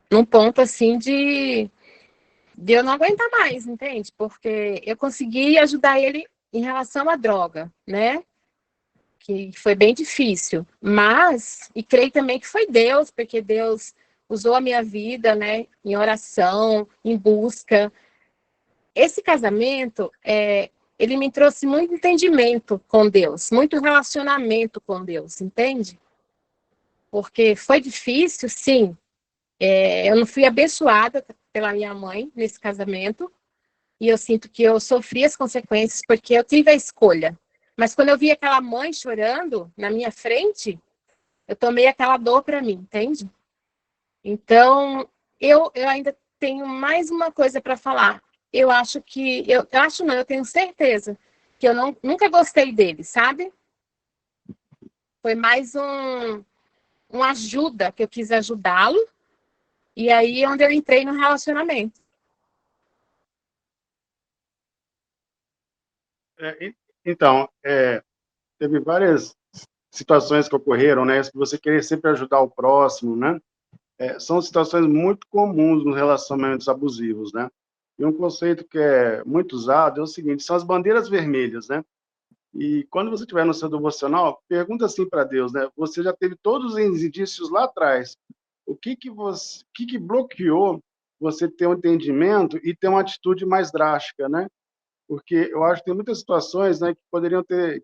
num ponto assim de eu não aguentar mais, entende? Porque eu consegui ajudar ele em relação à droga, né? Que foi bem difícil, e creio também que foi Deus, porque Deus usou a minha vida, né, em oração, em busca. Esse casamento, ele me trouxe muito entendimento com Deus, muito relacionamento com Deus, entende? Porque foi difícil, sim, eu não fui abençoada pela minha mãe nesse casamento, e eu sinto que eu sofri as consequências porque eu tive a escolha. Mas quando eu vi aquela mãe chorando na minha frente, eu tomei aquela dor para mim, entende? Então, eu ainda tenho mais uma coisa para falar. Eu acho que... Eu acho não, eu tenho certeza que eu nunca gostei dele, sabe? Foi mais uma ajuda, que eu quis ajudá-lo, e aí é onde eu entrei no relacionamento.
Então, teve várias situações que ocorreram, né? Você querer sempre ajudar o próximo, né? São situações muito comuns nos relacionamentos abusivos, né? E um conceito que é muito usado é o seguinte, são as bandeiras vermelhas, né? E quando você estiver no seu devocional, pergunta assim para Deus, né? Você já teve todos os indícios lá atrás. O que bloqueou você ter um entendimento e ter uma atitude mais drástica, né? Porque eu acho que tem muitas situações, né, que poderiam ter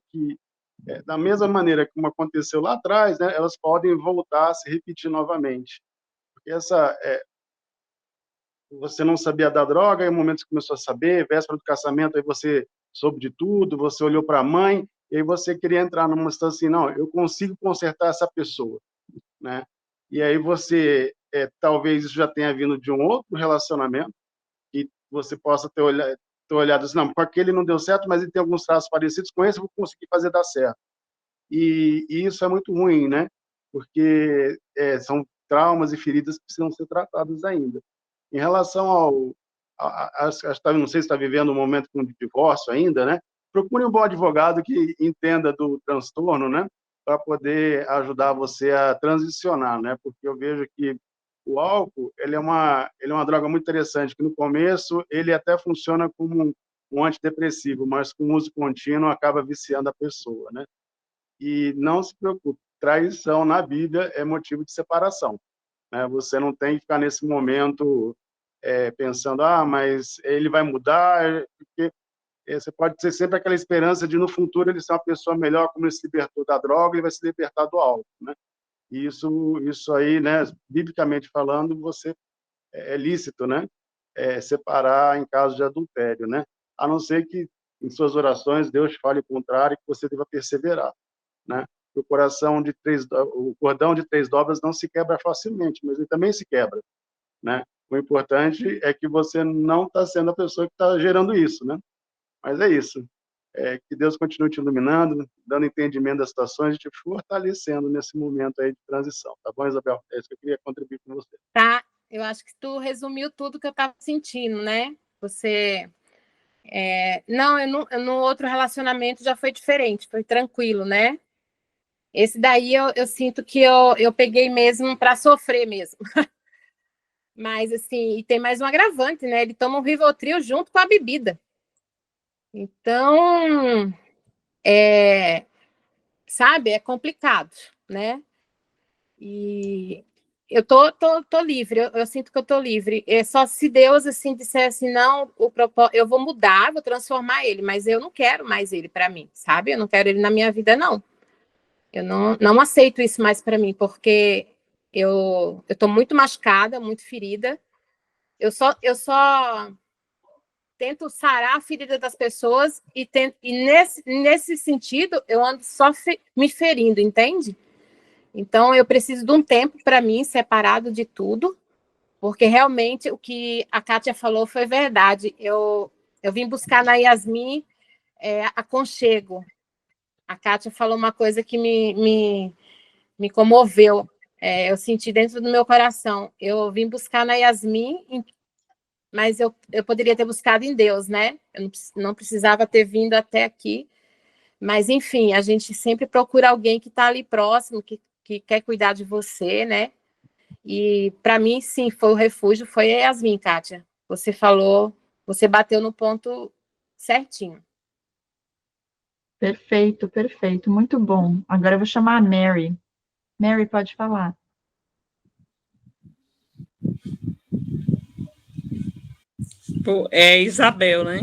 da mesma maneira como aconteceu lá atrás, né, elas podem voltar a se repetir novamente. Porque você não sabia da droga, aí no momento que você começou a saber, véspera do casamento, aí você soube de tudo, você olhou para a mãe, e aí você queria entrar numa situação assim, não, eu consigo consertar essa pessoa, né? E aí você, talvez isso já tenha vindo de um outro relacionamento, que você possa ter olhado assim, não, com aquele não deu certo, mas ele tem alguns traços parecidos, com esse eu vou conseguir fazer dar certo. E isso é muito ruim, né? Porque são traumas e feridas que precisam ser tratadas ainda. Em relação não sei se está vivendo um momento de divórcio ainda, né? Procure um bom advogado que entenda do transtorno, né? Para poder ajudar você a transicionar, né? Porque eu vejo que o álcool, ele é uma droga muito interessante, que no começo ele até funciona como um antidepressivo, mas com o uso contínuo acaba viciando a pessoa, né? E não se preocupe, traição na Bíblia é motivo de separação, né? Você não tem que ficar nesse momento pensando, mas ele vai mudar, porque você pode ter sempre aquela esperança de, no futuro, ele ser uma pessoa melhor, como ele se libertou da droga, ele vai se libertar do álcool, né? E isso aí, né, biblicamente falando, é lícito, né? Separar em caso de adultério, né? A não ser que, em suas orações, Deus fale o contrário, que você deva perseverar, né? O cordão de 3 dobras não se quebra facilmente, mas ele também se quebra, né? O importante é que você não está sendo a pessoa que está gerando isso, né? Mas é isso. Que Deus continue te iluminando, dando entendimento das situações e te fortalecendo nesse momento aí de transição. Tá bom, Isabel? É isso que eu queria contribuir com você.
Tá, eu acho que tu resumiu tudo que eu estava sentindo, né? Você... Não, no outro relacionamento já foi diferente, foi tranquilo, né? Esse daí eu sinto que eu peguei mesmo para sofrer mesmo. Mas, assim, e tem mais um agravante, né? Ele toma um Rivotril junto com a bebida. Então, sabe, é complicado, né? E eu tô livre, eu sinto que eu tô livre. É só se Deus, assim, disser assim, não, eu vou mudar, vou transformar ele, mas eu não quero mais ele para mim, sabe? Eu não quero ele na minha vida, não. Eu não aceito isso mais para mim, porque eu tô muito machucada, muito ferida. Eu só tento sarar a ferida das pessoas e nesse sentido eu ando só me ferindo, entende? Então eu preciso de um tempo para mim separado de tudo, porque realmente o que a Kátia falou foi verdade. Eu vim buscar na Yasmin aconchego. A Kátia falou uma coisa que me comoveu. Eu senti dentro do meu coração. Eu vim buscar na Yasmin, mas eu poderia ter buscado em Deus, né? Eu não precisava ter vindo até aqui. Mas, enfim, a gente sempre procura alguém que está ali próximo, que quer cuidar de você, né? E, para mim, sim, foi o refúgio, foi a Yasmin, Kátia. Você falou, você bateu no ponto certinho.
Perfeito, perfeito, muito bom. Agora eu vou chamar a Mary. Mary, pode falar.
É Isabel, né?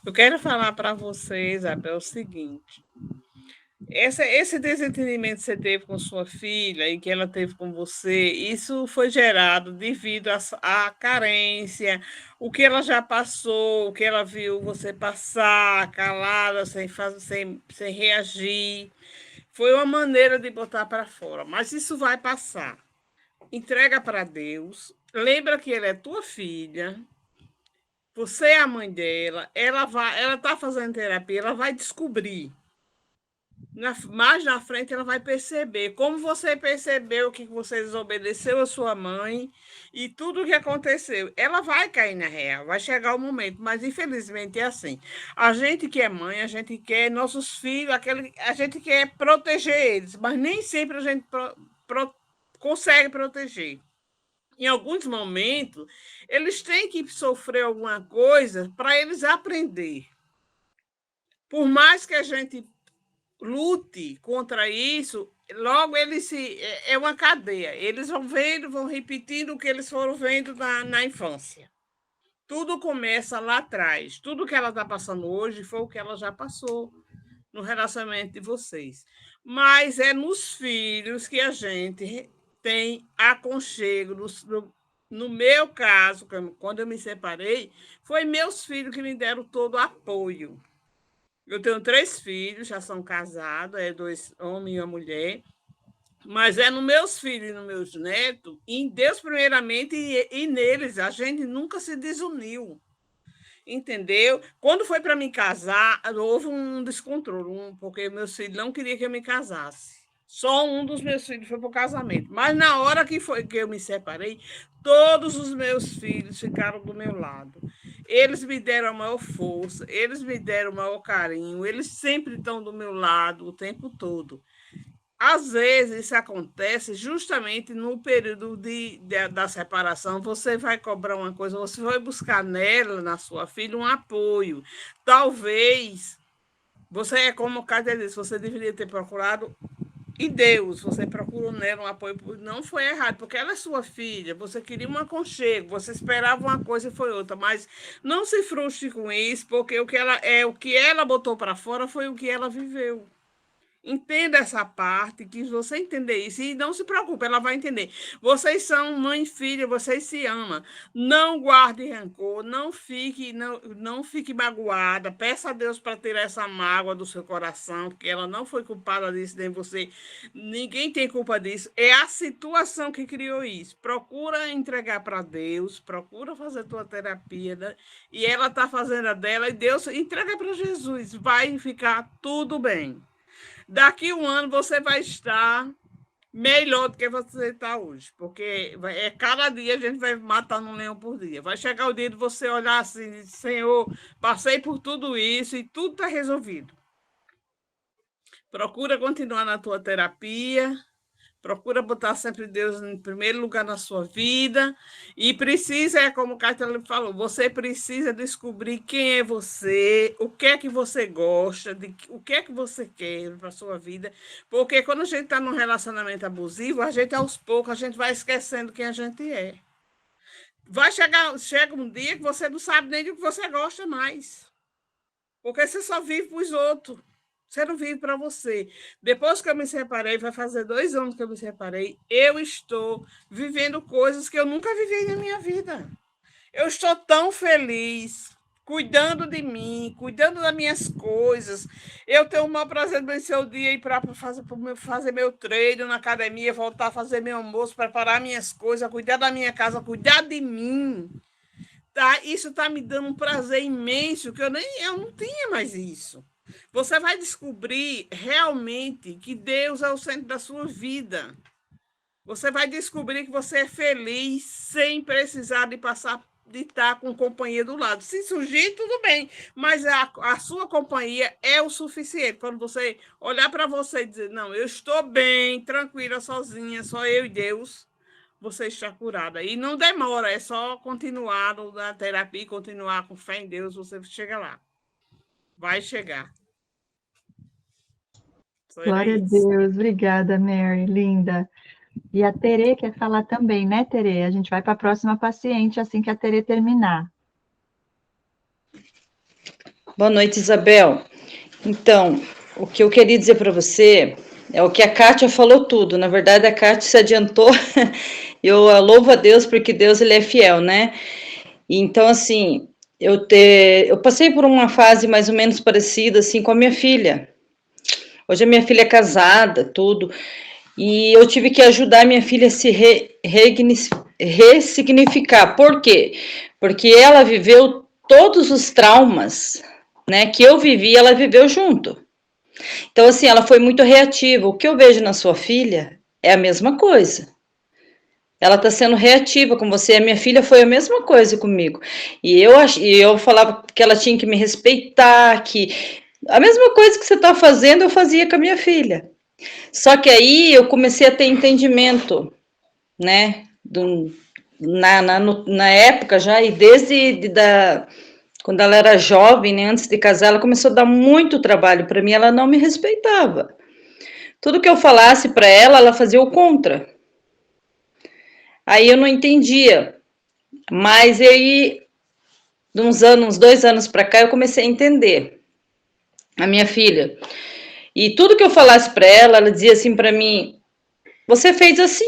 Eu quero falar para você, Isabel, o seguinte. Esse desentendimento que você teve com sua filha e que ela teve com você, isso foi gerado devido à carência, o que ela já passou, o que ela viu você passar, calada, sem reagir. Foi uma maneira de botar para fora, mas isso vai passar. Entrega para Deus, lembra que ela é tua filha, você é a mãe dela, ela está fazendo terapia, ela vai descobrir. Mais na frente ela vai perceber como você percebeu que você desobedeceu a sua mãe e tudo o que aconteceu. Ela vai cair na real, vai chegar o momento, mas infelizmente é assim. A gente que é mãe, a gente quer nossos filhos, a gente quer proteger eles, mas nem sempre a gente consegue proteger. Em alguns momentos, eles têm que sofrer alguma coisa para eles aprender. Por mais que a gente lute contra isso, logo é uma cadeia. Eles vão vendo, vão repetindo o que eles foram vendo na infância. Tudo começa lá atrás. Tudo que ela está passando hoje foi o que ela já passou no relacionamento de vocês. Mas é nos filhos que a gente tem aconchego. No meu caso, quando eu me separei, foi meus filhos que me deram todo o apoio. Eu tenho 3 filhos, já são casados, 2 homens e uma mulher, mas é nos meus filhos e nos meus netos, em Deus primeiramente e neles, a gente nunca se desuniu. Entendeu? Quando foi para me casar, houve um descontrole, porque meus filhos não queriam que eu me casasse. Só um dos meus filhos foi para o casamento. Mas na hora que eu me separei, todos os meus filhos ficaram do meu lado. Eles me deram a maior força, eles me deram o maior carinho, eles sempre estão do meu lado o tempo todo. Às vezes, isso acontece justamente no período da separação. Você vai cobrar uma coisa, você vai buscar nela, na sua filha, um apoio. Talvez, você é como o Cátia disse, você deveria ter procurado em Deus, você procurou nela um apoio. Não foi errado, porque ela é sua filha, você queria um aconchego, você esperava uma coisa e foi outra. Mas não se frustre com isso, porque o que ela botou para fora foi o que ela viveu. Entenda essa parte, que você entender isso, e não se preocupe, ela vai entender. Vocês são mãe e filha, vocês se amam. Não guarde rancor, não fique magoada. Peça a Deus para tirar essa mágoa do seu coração, porque ela não foi culpada disso, nem você. Ninguém tem culpa disso. É a situação que criou isso. Procura entregar para Deus, procura fazer tua terapia, né? E ela está fazendo a dela, e Deus entrega para Jesus. Vai ficar tudo bem. Daqui um ano você vai estar melhor do que você está hoje, porque cada dia a gente vai matando um leão por dia. Vai chegar o dia de você olhar assim, Senhor, passei por tudo isso e tudo está resolvido. Procura continuar na tua terapia, procura botar sempre Deus em primeiro lugar na sua vida e precisa, como o Cátia falou, você precisa descobrir quem é você, o que é que você gosta, o que é que você quer para a sua vida, porque quando a gente está num relacionamento abusivo, a gente, aos poucos, a gente vai esquecendo quem a gente é. Chega um dia que você não sabe nem do que você gosta mais, porque você só vive para os outros. Você não vive para você. Depois que eu me separei, vai fazer 2 anos que eu me separei, eu estou vivendo coisas que eu nunca vivi na minha vida. Eu estou tão feliz, cuidando de mim, cuidando das minhas coisas. Eu tenho o maior prazer de vencer o dia e ir para fazer meu treino na academia, voltar a fazer meu almoço, preparar minhas coisas, cuidar da minha casa, cuidar de mim. Tá? Isso está me dando um prazer imenso, que eu não tinha mais isso. Você vai descobrir realmente que Deus é o centro da sua vida. Você vai descobrir que você é feliz sem precisar de estar com companhia do lado. Se surgir, tudo bem, mas a sua companhia é o suficiente. Quando você olhar para você e dizer, não, eu estou bem, tranquila, sozinha, só eu e Deus, você está curada. E não demora, é só continuar na terapia, continuar com fé em Deus, você chega lá. Vai chegar.
Glória a Deus. Obrigada, Mary. Linda. E a Tere quer falar também, né, Tere? A gente vai para a próxima paciente assim que a Tere terminar.
Boa noite, Isabel. Então, o que eu queria dizer para você é o que a Kátia falou tudo. Na verdade, a Kátia se adiantou. Eu louvo a Deus porque Deus, ele é fiel, né? Então, assim, eu passei por uma fase mais ou menos parecida, assim, com a minha filha. Hoje a minha filha é casada, tudo, e eu tive que ajudar a minha filha a se ressignificar. Por quê? Porque ela viveu todos os traumas, né, que eu vivi, ela viveu junto. Então, assim, ela foi muito reativa. O que eu vejo na sua filha é a mesma coisa. Ela está sendo reativa com você. A minha filha foi a mesma coisa comigo. E eu falava que ela tinha que me respeitar, que a mesma coisa que você está fazendo, eu fazia com a minha filha. Só que aí eu comecei a ter entendimento, né? Na época já, e desde quando ela era jovem, né, antes de casar, ela começou a dar muito trabalho para mim, ela não me respeitava. Tudo que eu falasse para ela, ela fazia o contra. Aí eu não entendia. Mas aí, uns 2 anos para cá, eu comecei a entender. A minha filha. E tudo que eu falasse para ela, ela dizia assim para mim, você fez assim.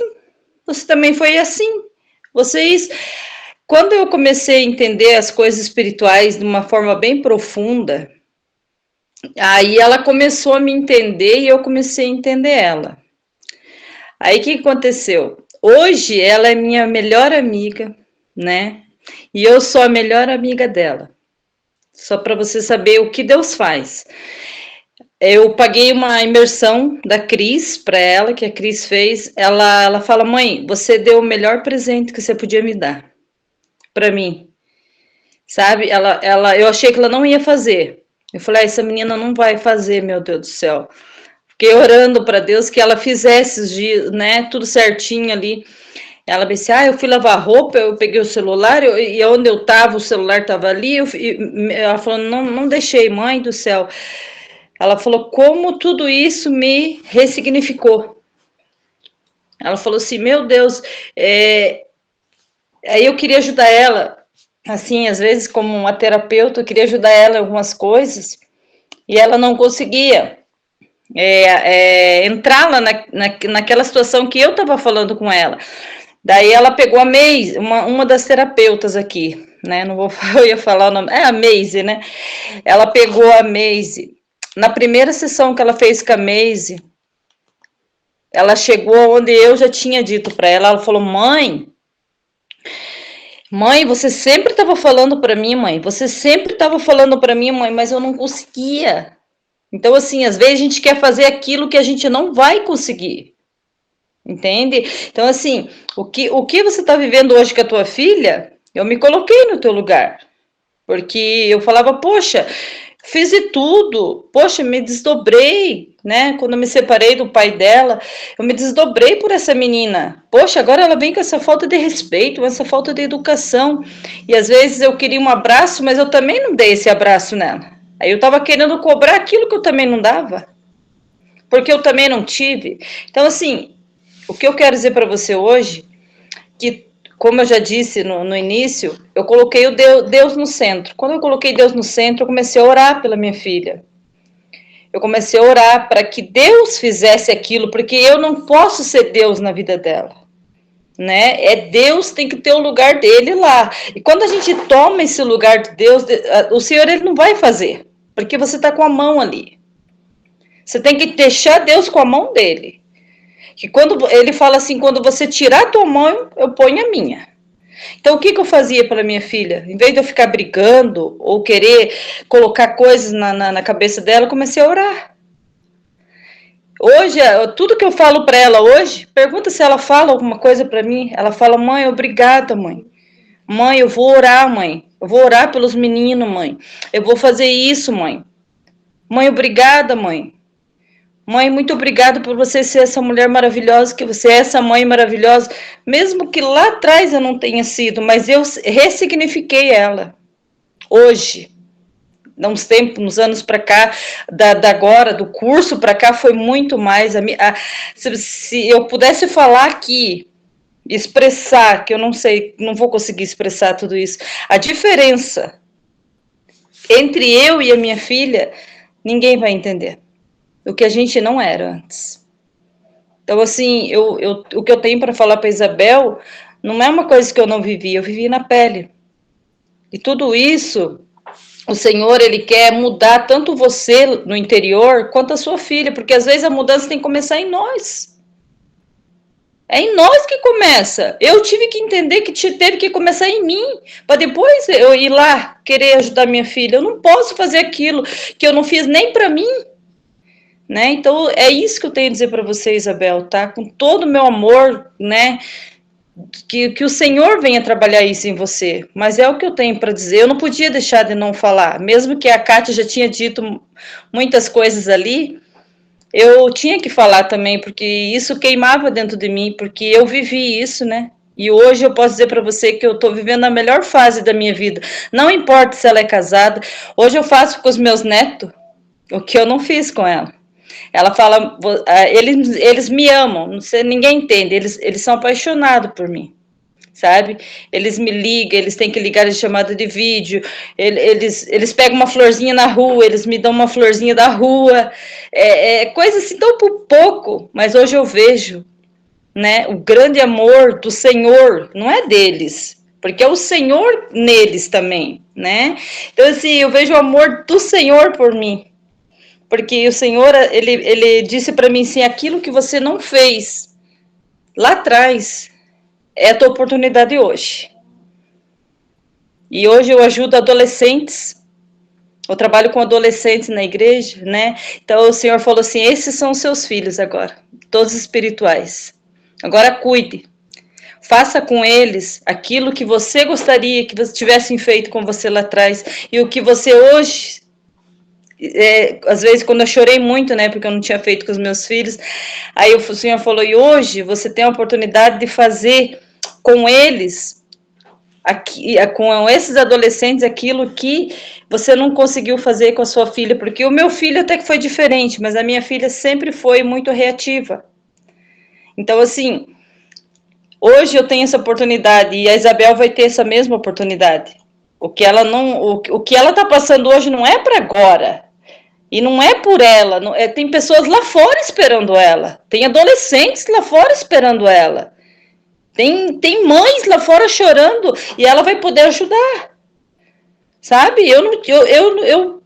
você também foi assim. Vocês, quando eu comecei a entender as coisas espirituais de uma forma bem profunda, aí ela começou a me entender e eu comecei a entender ela. Aí o que aconteceu? Hoje ela é minha melhor amiga, né? E eu sou a melhor amiga dela. Só para você saber o que Deus faz. Eu paguei uma imersão da Cris para ela, que a Cris fez. Ela fala: mãe, você deu o melhor presente que você podia me dar para mim. Sabe? Eu achei que ela não ia fazer. Eu falei: essa menina não vai fazer, meu Deus do céu. Fiquei orando para Deus que ela fizesse os dias, né? Tudo certinho ali. Ela disse: eu fui lavar roupa, eu peguei o celular, e onde eu estava, o celular estava ali. Ela falou: não deixei, mãe do céu. Ela falou: como tudo isso me ressignificou. Ela falou assim: meu Deus, aí eu queria ajudar ela, assim, às vezes como uma terapeuta, eu queria ajudar ela em algumas coisas, e ela não conseguia entrar lá naquela situação que eu estava falando com ela. Daí ela pegou a Meise, uma das terapeutas aqui, né? Eu ia falar o nome, a Meise, né? Ela pegou a Meise. Na primeira sessão que ela fez com a Meise, ela chegou onde eu já tinha dito para ela. Ela falou: mãe, você sempre estava falando para mim, mãe. Você sempre estava falando para mim, mãe, mas eu não conseguia. Então, assim, às vezes a gente quer fazer aquilo que a gente não vai conseguir. Entende? Então, assim, o que você está vivendo hoje com a tua filha, eu me coloquei no teu lugar. Porque eu falava: poxa, fiz de tudo, poxa, me desdobrei, né? Quando eu me separei do pai dela, eu me desdobrei por essa menina. Poxa, agora ela vem com essa falta de respeito, com essa falta de educação. E às vezes eu queria um abraço, mas eu também não dei esse abraço nela. Aí eu estava querendo cobrar aquilo que eu também não dava, porque eu também não tive. Então, assim, o que eu quero dizer para você hoje, que, como eu já disse no início, eu coloquei o Deus no centro. Quando eu coloquei Deus no centro, eu comecei a orar pela minha filha. Eu comecei a orar para que Deus fizesse aquilo, porque eu não posso ser Deus na vida dela, né? Deus tem que ter o lugar dele lá. E quando a gente toma esse lugar de Deus, o Senhor, ele não vai fazer, porque você está com a mão ali. Você tem que deixar Deus com a mão dele. Que quando ele fala assim: quando você tirar a tua mão, eu ponho a minha. Então, o que eu fazia pela minha filha? Em vez de eu ficar brigando ou querer colocar coisas na cabeça dela, eu comecei a orar. Hoje, tudo que eu falo para ela hoje, pergunta se ela fala alguma coisa para mim. Ela fala: mãe, obrigada, mãe. Mãe, eu vou orar, mãe. Eu vou orar pelos meninos, mãe. Eu vou fazer isso, mãe. Mãe, obrigada, mãe. Mãe, muito obrigada por você ser essa mulher maravilhosa, que você é essa mãe maravilhosa, mesmo que lá atrás eu não tenha sido, mas eu ressignifiquei ela. Hoje, uns anos para cá, agora, do curso para cá, foi muito mais. Se eu pudesse falar aqui, expressar, que eu não sei, não vou conseguir expressar tudo isso, a diferença entre eu e a minha filha, ninguém vai entender. O que a gente não era antes. Então, assim, o que eu tenho para falar para Isabel não é uma coisa que eu não vivi, eu vivi na pele. E tudo isso, o Senhor, ele quer mudar tanto você no interior, quanto a sua filha, porque às vezes a mudança tem que começar em nós. É em nós que começa. Eu tive que entender que teve que começar em mim, para depois eu ir lá querer ajudar minha filha. Eu não posso fazer aquilo que eu não fiz nem para mim. Né? Então, é isso que eu tenho a dizer para você, Isabel, tá? Com todo o meu amor, né? Que o Senhor venha trabalhar isso em você. Mas é o que eu tenho para dizer. Eu não podia deixar de não falar. Mesmo que a Kátia já tinha dito muitas coisas ali, eu tinha que falar também, porque isso queimava dentro de mim, porque eu vivi isso, né? E hoje eu posso dizer para você que eu estou vivendo a melhor fase da minha vida. Não importa se ela é casada. Hoje eu faço com os meus netos o que eu não fiz com ela. Ela fala: eles me amam, não sei, ninguém entende, eles são apaixonados por mim, sabe? Eles me ligam, eles têm que ligar de chamada de vídeo, eles pegam uma florzinha na rua, eles me dão uma florzinha da rua, coisa assim tão por pouco, mas hoje eu vejo né? O grande amor do Senhor, não é deles, porque é o Senhor neles também, né? Então, assim, eu vejo o amor do Senhor por mim, porque o Senhor, ele disse para mim assim, aquilo que você não fez lá atrás, é a tua oportunidade hoje. E hoje eu ajudo adolescentes, eu trabalho com adolescentes na igreja, né? Então o Senhor falou assim, esses são os seus filhos agora, todos espirituais. Agora cuide, faça com eles aquilo que você gostaria que você tivessem feito com você lá atrás, e o que você hoje, às vezes quando eu chorei muito, né, porque eu não tinha feito com os meus filhos, aí o Senhor falou, e hoje você tem a oportunidade de fazer com eles, com esses adolescentes, aquilo que você não conseguiu fazer com a sua filha, porque o meu filho até que foi diferente, mas a minha filha sempre foi muito reativa. Então, assim, hoje eu tenho essa oportunidade, e a Isabel vai ter essa mesma oportunidade. O que ela está passando hoje não é para agora, e não é por ela, tem pessoas lá fora esperando ela, tem adolescentes lá fora esperando ela, tem mães lá fora chorando, e ela vai poder ajudar, sabe? Eu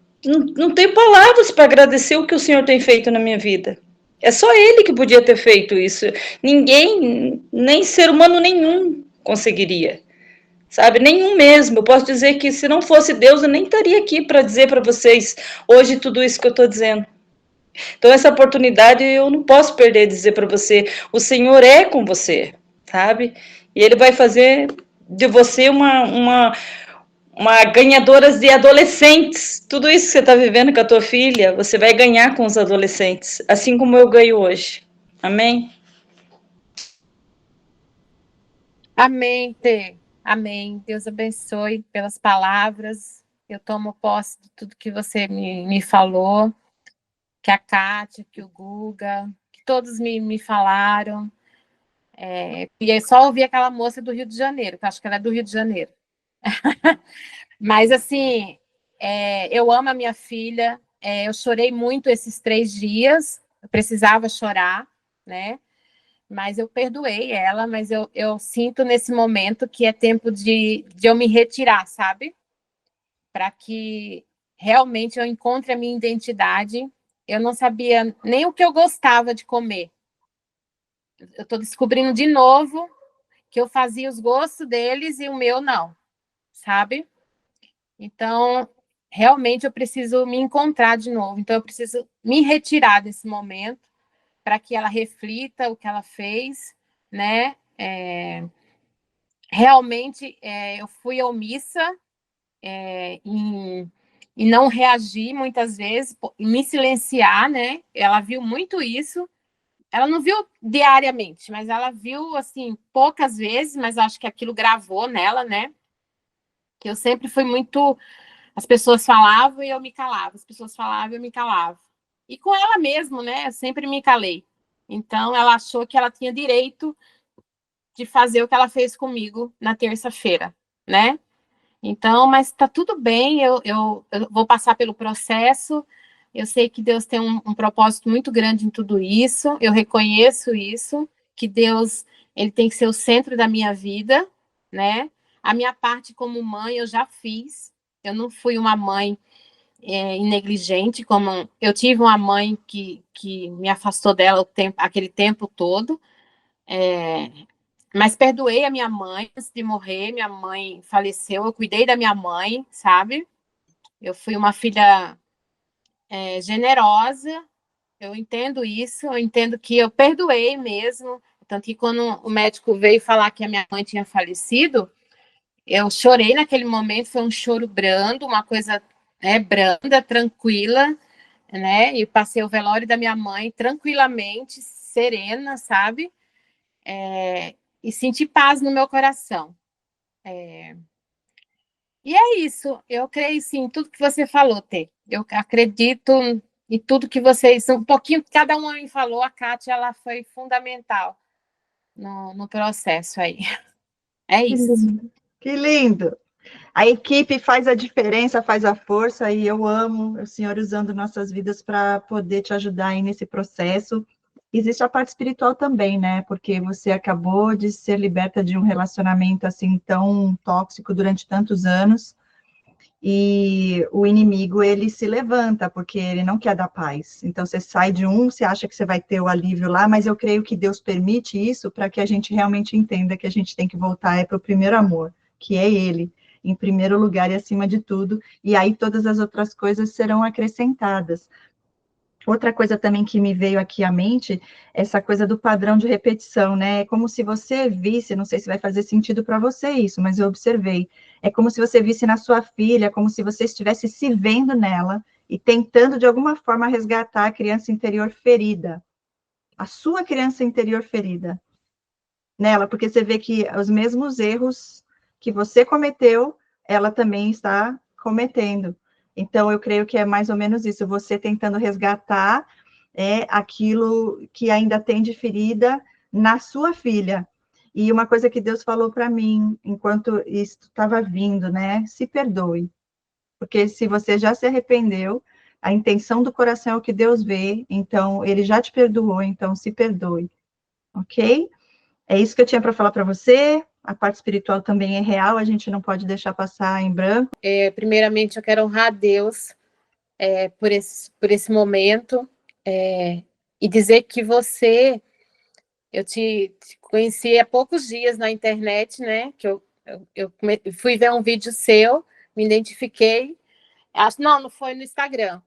não tenho palavras para agradecer o que o Senhor tem feito na minha vida. É só Ele que podia ter feito isso. Ninguém, nem ser humano nenhum conseguiria, sabe? Nenhum mesmo. Eu posso dizer que se não fosse Deus, eu nem estaria aqui para dizer para vocês hoje tudo isso que eu estou dizendo. Então, essa oportunidade eu não posso perder de dizer para você, o Senhor é com você, sabe? E Ele vai fazer de você uma ganhadora de adolescentes. Tudo isso que você está vivendo com a tua filha, você vai ganhar com os adolescentes, assim como eu ganho hoje. Amém?
Amém, Tê. Amém. Deus abençoe pelas palavras. Eu tomo posse de tudo que você me falou, que a Kátia, que o Guga, que todos me falaram. E é só ouvir aquela moça do Rio de Janeiro, que eu acho que ela é do Rio de Janeiro. Mas, assim, eu amo a minha filha, eu chorei muito esses 3 dias, eu precisava chorar, né? Mas eu perdoei ela, mas eu sinto nesse momento que é tempo de eu me retirar, sabe? Para que realmente eu encontre a minha identidade. Eu não sabia nem o que eu gostava de comer. Eu estou descobrindo de novo que eu fazia os gostos deles e o meu não, sabe? Então, realmente eu preciso me encontrar de novo. Então, eu preciso me retirar desse momento para que ela reflita o que ela fez, né? Realmente, eu fui omissa em não reagir muitas vezes, em me silenciar, né? Ela viu muito isso. Ela não viu diariamente, mas ela viu, assim, poucas vezes, mas acho que aquilo gravou nela, né? Que eu sempre fui muito... As pessoas falavam e eu me calava, as pessoas falavam e eu me calava. E com ela mesmo, né? Eu sempre me calei. Então, ela achou que ela tinha direito de fazer o que ela fez comigo na terça-feira, né? Então, mas tá tudo bem, eu vou passar pelo processo, eu sei que Deus tem um propósito muito grande em tudo isso, eu reconheço isso, que Deus, ele tem que ser o centro da minha vida, né? A minha parte como mãe eu já fiz, eu não fui uma mãe negligente, como eu tive uma mãe que me afastou dela aquele tempo todo, mas perdoei a minha mãe antes de morrer, minha mãe faleceu, eu cuidei da minha mãe, sabe? Eu fui uma filha generosa, eu entendo isso, eu entendo que eu perdoei mesmo, tanto que quando o médico veio falar que a minha mãe tinha falecido, eu chorei naquele momento, foi um choro brando, uma coisa branda, tranquila, né? E passei o velório da minha mãe tranquilamente, serena, sabe? E senti paz no meu coração. E é isso, eu creio sim em tudo que você falou, Tê. Eu acredito em tudo que vocês... Um pouquinho que cada um me falou, a Kátia, ela foi fundamental no processo aí. É isso.
Que lindo! A equipe faz a diferença, faz a força, e eu amo o Senhor usando nossas vidas para poder te ajudar aí nesse processo. existe a parte espiritual também, né? Porque você acabou de ser liberta de um relacionamento assim tão tóxico durante tantos anos, e o inimigo, ele se levanta, porque ele não quer dar paz. Então, você sai de um, você acha que você vai ter o alívio lá, mas eu creio que Deus permite isso para que a gente realmente entenda que a gente tem que voltar para o primeiro amor, que é Ele, em primeiro lugar e acima de tudo, e aí todas as outras coisas serão acrescentadas. Outra coisa também que me veio aqui à mente, essa coisa do padrão de repetição, né? É como se você visse, não sei se vai fazer sentido para você isso, mas eu observei. É como se você visse na sua filha, como se você estivesse se vendo nela e tentando, de alguma forma, resgatar a criança interior ferida. A sua criança interior ferida nela, porque você vê que os mesmos erros que você cometeu, ela também está cometendo. Então, eu creio que é mais ou menos isso, você tentando resgatar aquilo que ainda tem de ferida na sua filha. E uma coisa que Deus falou para mim, enquanto isso estava vindo, né? Se perdoe. Porque se você já se arrependeu, a intenção do coração é o que Deus vê, então ele já te perdoou, então se perdoe. Ok? É isso que eu tinha para falar para você. A parte espiritual também é real, a gente não pode deixar passar em branco.
Primeiramente, eu quero honrar a Deus por esse momento e dizer que eu te conheci há poucos dias na internet, né? Que eu fui ver um vídeo seu, me identifiquei. Não foi no Instagram.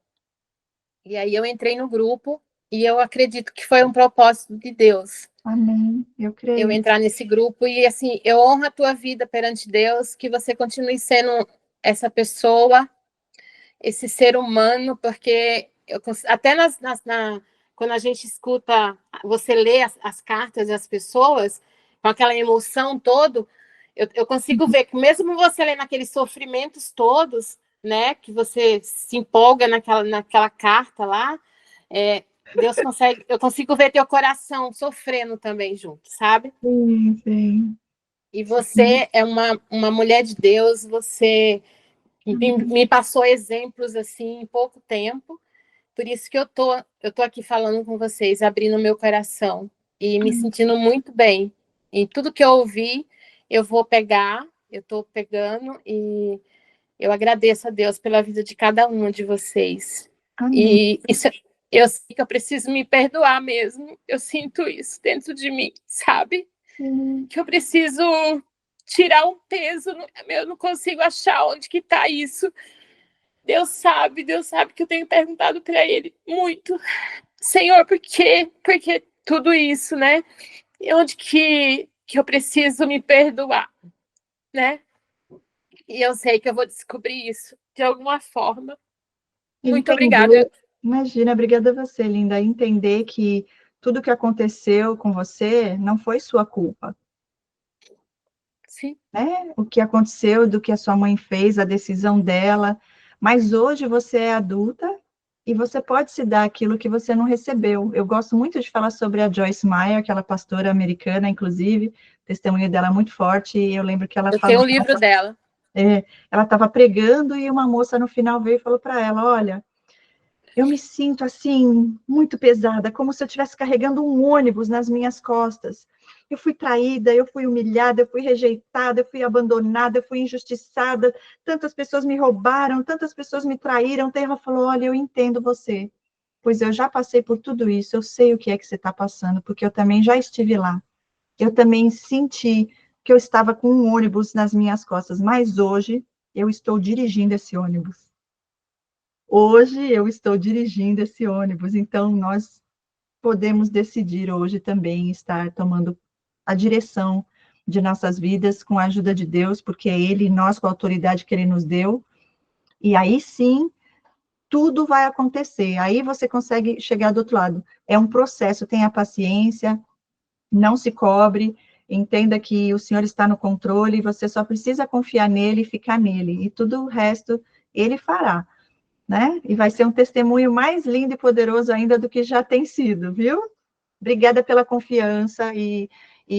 E aí eu entrei no grupo e eu acredito que foi um propósito de Deus.
Amém, eu creio.
Eu entrar nesse grupo e, assim, eu honro a tua vida perante Deus, que você continue sendo essa pessoa, esse ser humano, porque até quando a gente escuta, você lê as cartas das pessoas, com aquela emoção toda, eu consigo ver que mesmo você lendo aqueles sofrimentos todos, né, que você se empolga naquela carta lá, eu consigo ver teu coração sofrendo também junto, sabe?
Sim, sim.
E você é uma mulher de Deus, você me passou exemplos assim em pouco tempo, por isso que eu tô aqui falando com vocês, abrindo meu coração e me sentindo muito bem. E tudo que eu ouvi, eu vou pegar, eu estou pegando e eu agradeço a Deus pela vida de cada uma de vocês.
Amém.
E eu sei que eu preciso me perdoar mesmo, eu sinto isso dentro de mim, sabe? Que eu preciso tirar um peso, eu não consigo achar onde que está isso. Deus sabe que eu tenho perguntado para Ele muito, Senhor, por quê? Por que tudo isso, né? E onde que eu preciso me perdoar, né? E eu sei que eu vou descobrir isso de alguma forma. Muito obrigada.
Imagina, obrigada a você, linda. Entender que tudo que aconteceu com você não foi sua culpa.
Sim.
Né? O que aconteceu, do que a sua mãe fez, a decisão dela. Mas hoje você é adulta e você pode se dar aquilo que você não recebeu. Eu gosto muito de falar sobre a Joyce Meyer, aquela pastora americana, inclusive, o testemunho dela é muito forte, e eu lembro que ela falou...
Eu tenho o livro dela.
Ela estava pregando e uma moça no final veio e falou para ela, olha, eu me sinto assim, muito pesada, como se eu estivesse carregando um ônibus nas minhas costas. Eu fui traída, eu fui humilhada, eu fui rejeitada, eu fui abandonada, eu fui injustiçada, tantas pessoas me roubaram, tantas pessoas me traíram. Ela falou, olha, eu entendo você, pois eu já passei por tudo isso, eu sei o que é que você está passando, porque eu também já estive lá. Eu também senti que eu estava com um ônibus nas minhas costas, mas hoje eu estou dirigindo esse ônibus. Hoje eu estou dirigindo esse ônibus, então nós podemos decidir hoje também estar tomando a direção de nossas vidas com a ajuda de Deus, porque é Ele e nós com a autoridade que Ele nos deu, e aí sim, tudo vai acontecer, aí você consegue chegar do outro lado. É um processo, tenha paciência, não se cobre, entenda que o Senhor está no controle, você só precisa confiar nele e ficar nele, e tudo o resto Ele fará. Né? E vai ser um testemunho mais lindo e poderoso ainda do que já tem sido, viu? Obrigada pela confiança e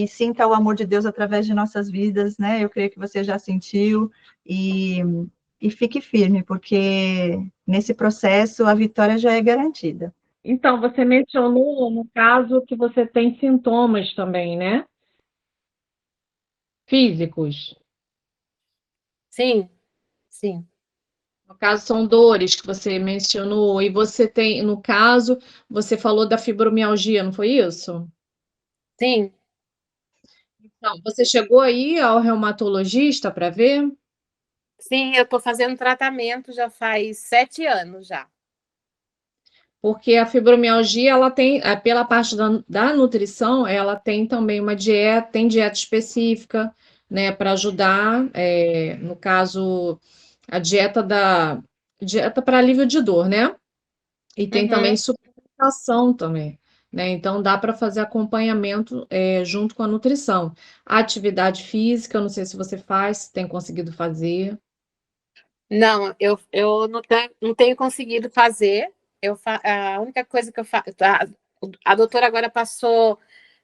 sinta o amor de Deus através de nossas vidas, né? Eu creio que você já sentiu e fique firme, porque nesse processo a vitória já é garantida.
Então, você mencionou, no caso, que você tem sintomas também, né? Físicos.
Sim, sim,
No caso, são dores que você mencionou, e você tem, no caso, você falou da fibromialgia, não foi isso?
sim.
Então, você chegou aí ao reumatologista para ver?
Sim, eu estou fazendo tratamento já faz 7 anos já.
Porque a fibromialgia, ela tem, pela parte da nutrição, ela tem também uma dieta, tem dieta específica, né, para ajudar, no caso, a dieta para alívio de dor, né? E tem também
Uhum.
suplementação também, né? Então dá para fazer acompanhamento junto com a nutrição. A atividade física, eu não sei se você faz, se tem conseguido fazer.
Não, eu não tenho conseguido fazer. A única coisa que eu faço. A doutora agora passou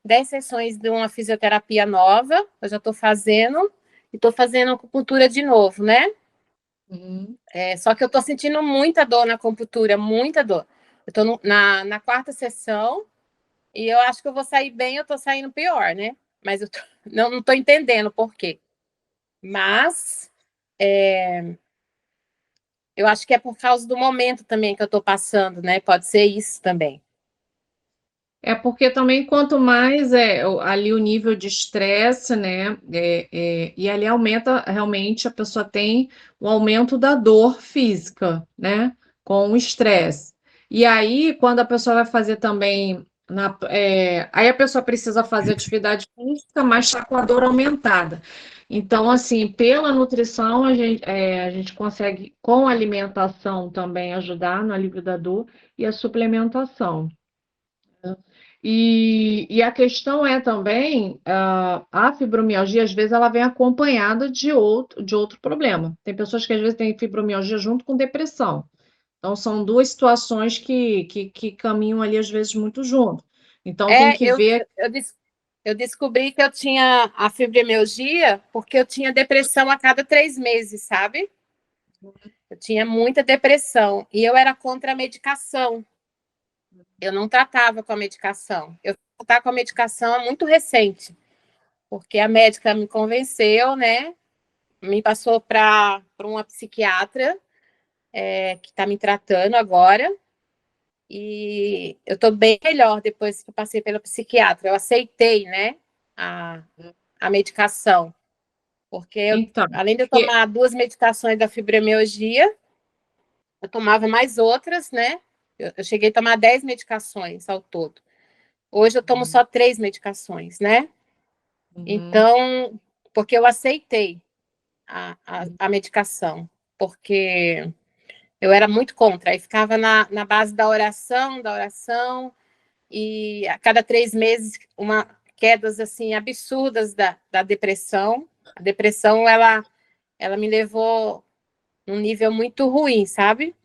10 sessões de uma fisioterapia nova, eu já estou fazendo, e estou fazendo acupuntura de novo, né?
Uhum.
Só que eu estou sentindo muita dor na acupuntura, muita dor. Eu estou na quarta sessão e eu acho que eu vou sair bem, eu estou saindo pior, né? Mas não estou entendendo por quê. Mas eu acho que é por causa do momento também que eu estou passando, né? Pode ser isso também.
É porque também quanto mais ali o nível de estresse, né? E ali aumenta realmente a pessoa tem o aumento da dor física, né? Com o estresse. E aí, quando a pessoa vai fazer também aí a pessoa precisa fazer atividade física, mas está com a dor aumentada. Então, assim, pela nutrição, a gente consegue, com a alimentação também, ajudar no alívio da dor e a suplementação. E a questão é também, a fibromialgia, às vezes, ela vem acompanhada de outro problema. Tem pessoas que, às vezes, têm fibromialgia junto com depressão. Então, são duas situações que caminham ali, às vezes, muito junto. Então, tem
É,
que ver.
eu descobri que eu tinha a fibromialgia porque eu tinha depressão a cada 3 meses, sabe? Eu tinha muita depressão e eu era contra a medicação. Eu não tratava com a medicação. Eu tratar com a medicação é muito recente, porque a médica me convenceu, né? Me passou para uma psiquiatra que está me tratando agora. E eu estou bem melhor depois que eu passei pela psiquiatra. Eu aceitei, né, a medicação. Porque
Então,
além de eu tomar 2 medicações da fibromialgia, eu tomava mais outras, né? Eu cheguei a tomar 10 medicações ao todo. Hoje eu tomo só 3 medicações, né? Então, porque eu aceitei a medicação, porque eu era muito contra, aí ficava na base da oração, e a cada 3 meses, quedas assim absurdas da depressão. A depressão, ela me levou num nível muito ruim, sabe?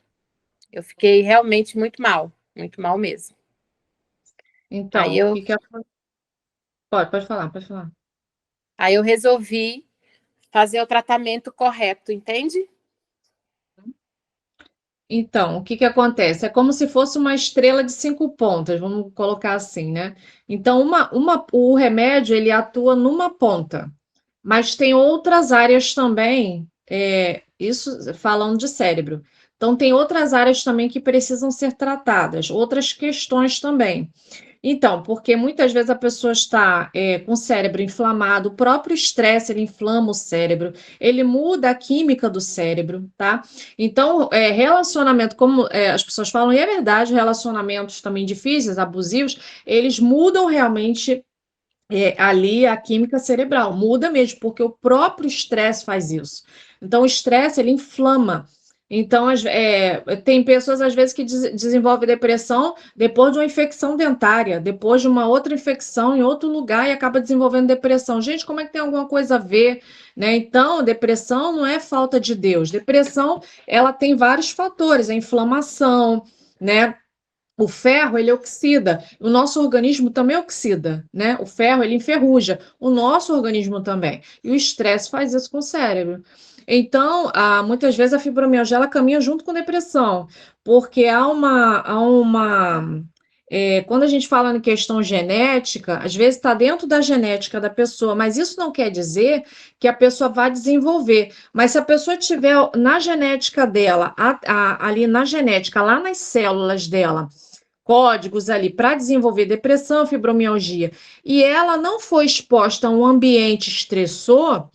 Eu fiquei realmente muito mal mesmo. Aí
Então, o
eu,
que que pode falar, pode falar.
aí eu resolvi fazer o tratamento correto, entende?
Então, o que que acontece? É como se fosse uma estrela de 5 pontas, vamos colocar assim, né? Então, o remédio, ele atua numa ponta, mas tem outras áreas também, isso falando de cérebro. Então, tem outras áreas também que precisam ser tratadas, outras questões também. Então, porque muitas vezes a pessoa está com o cérebro inflamado, o próprio estresse ele inflama o cérebro, ele muda a química do cérebro, tá? Então, relacionamento, como as pessoas falam, e é verdade, relacionamentos também difíceis, abusivos, eles mudam realmente ali a química cerebral, muda mesmo, porque o próprio estresse faz isso. Então, o estresse, ele inflama. Então, tem pessoas, às vezes, que desenvolvem depressão depois de uma infecção dentária, depois de uma outra infecção em outro lugar e acaba desenvolvendo depressão. Gente, como é que tem alguma coisa a ver, né? Então, depressão não é falta de Deus. Depressão, ela tem vários fatores, a inflamação, né? O ferro, ele oxida. O nosso organismo também oxida, né? O ferro, ele enferruja. O nosso organismo também. E o estresse faz isso com o cérebro. Então, muitas vezes a fibromialgia ela caminha junto com depressão, porque quando a gente fala em questão genética, às vezes está dentro da genética da pessoa, mas isso não quer dizer que a pessoa vai desenvolver. Mas se a pessoa tiver na genética dela, ali na genética, lá nas células dela, códigos ali para desenvolver depressão, fibromialgia, e ela não foi exposta a um ambiente estressor,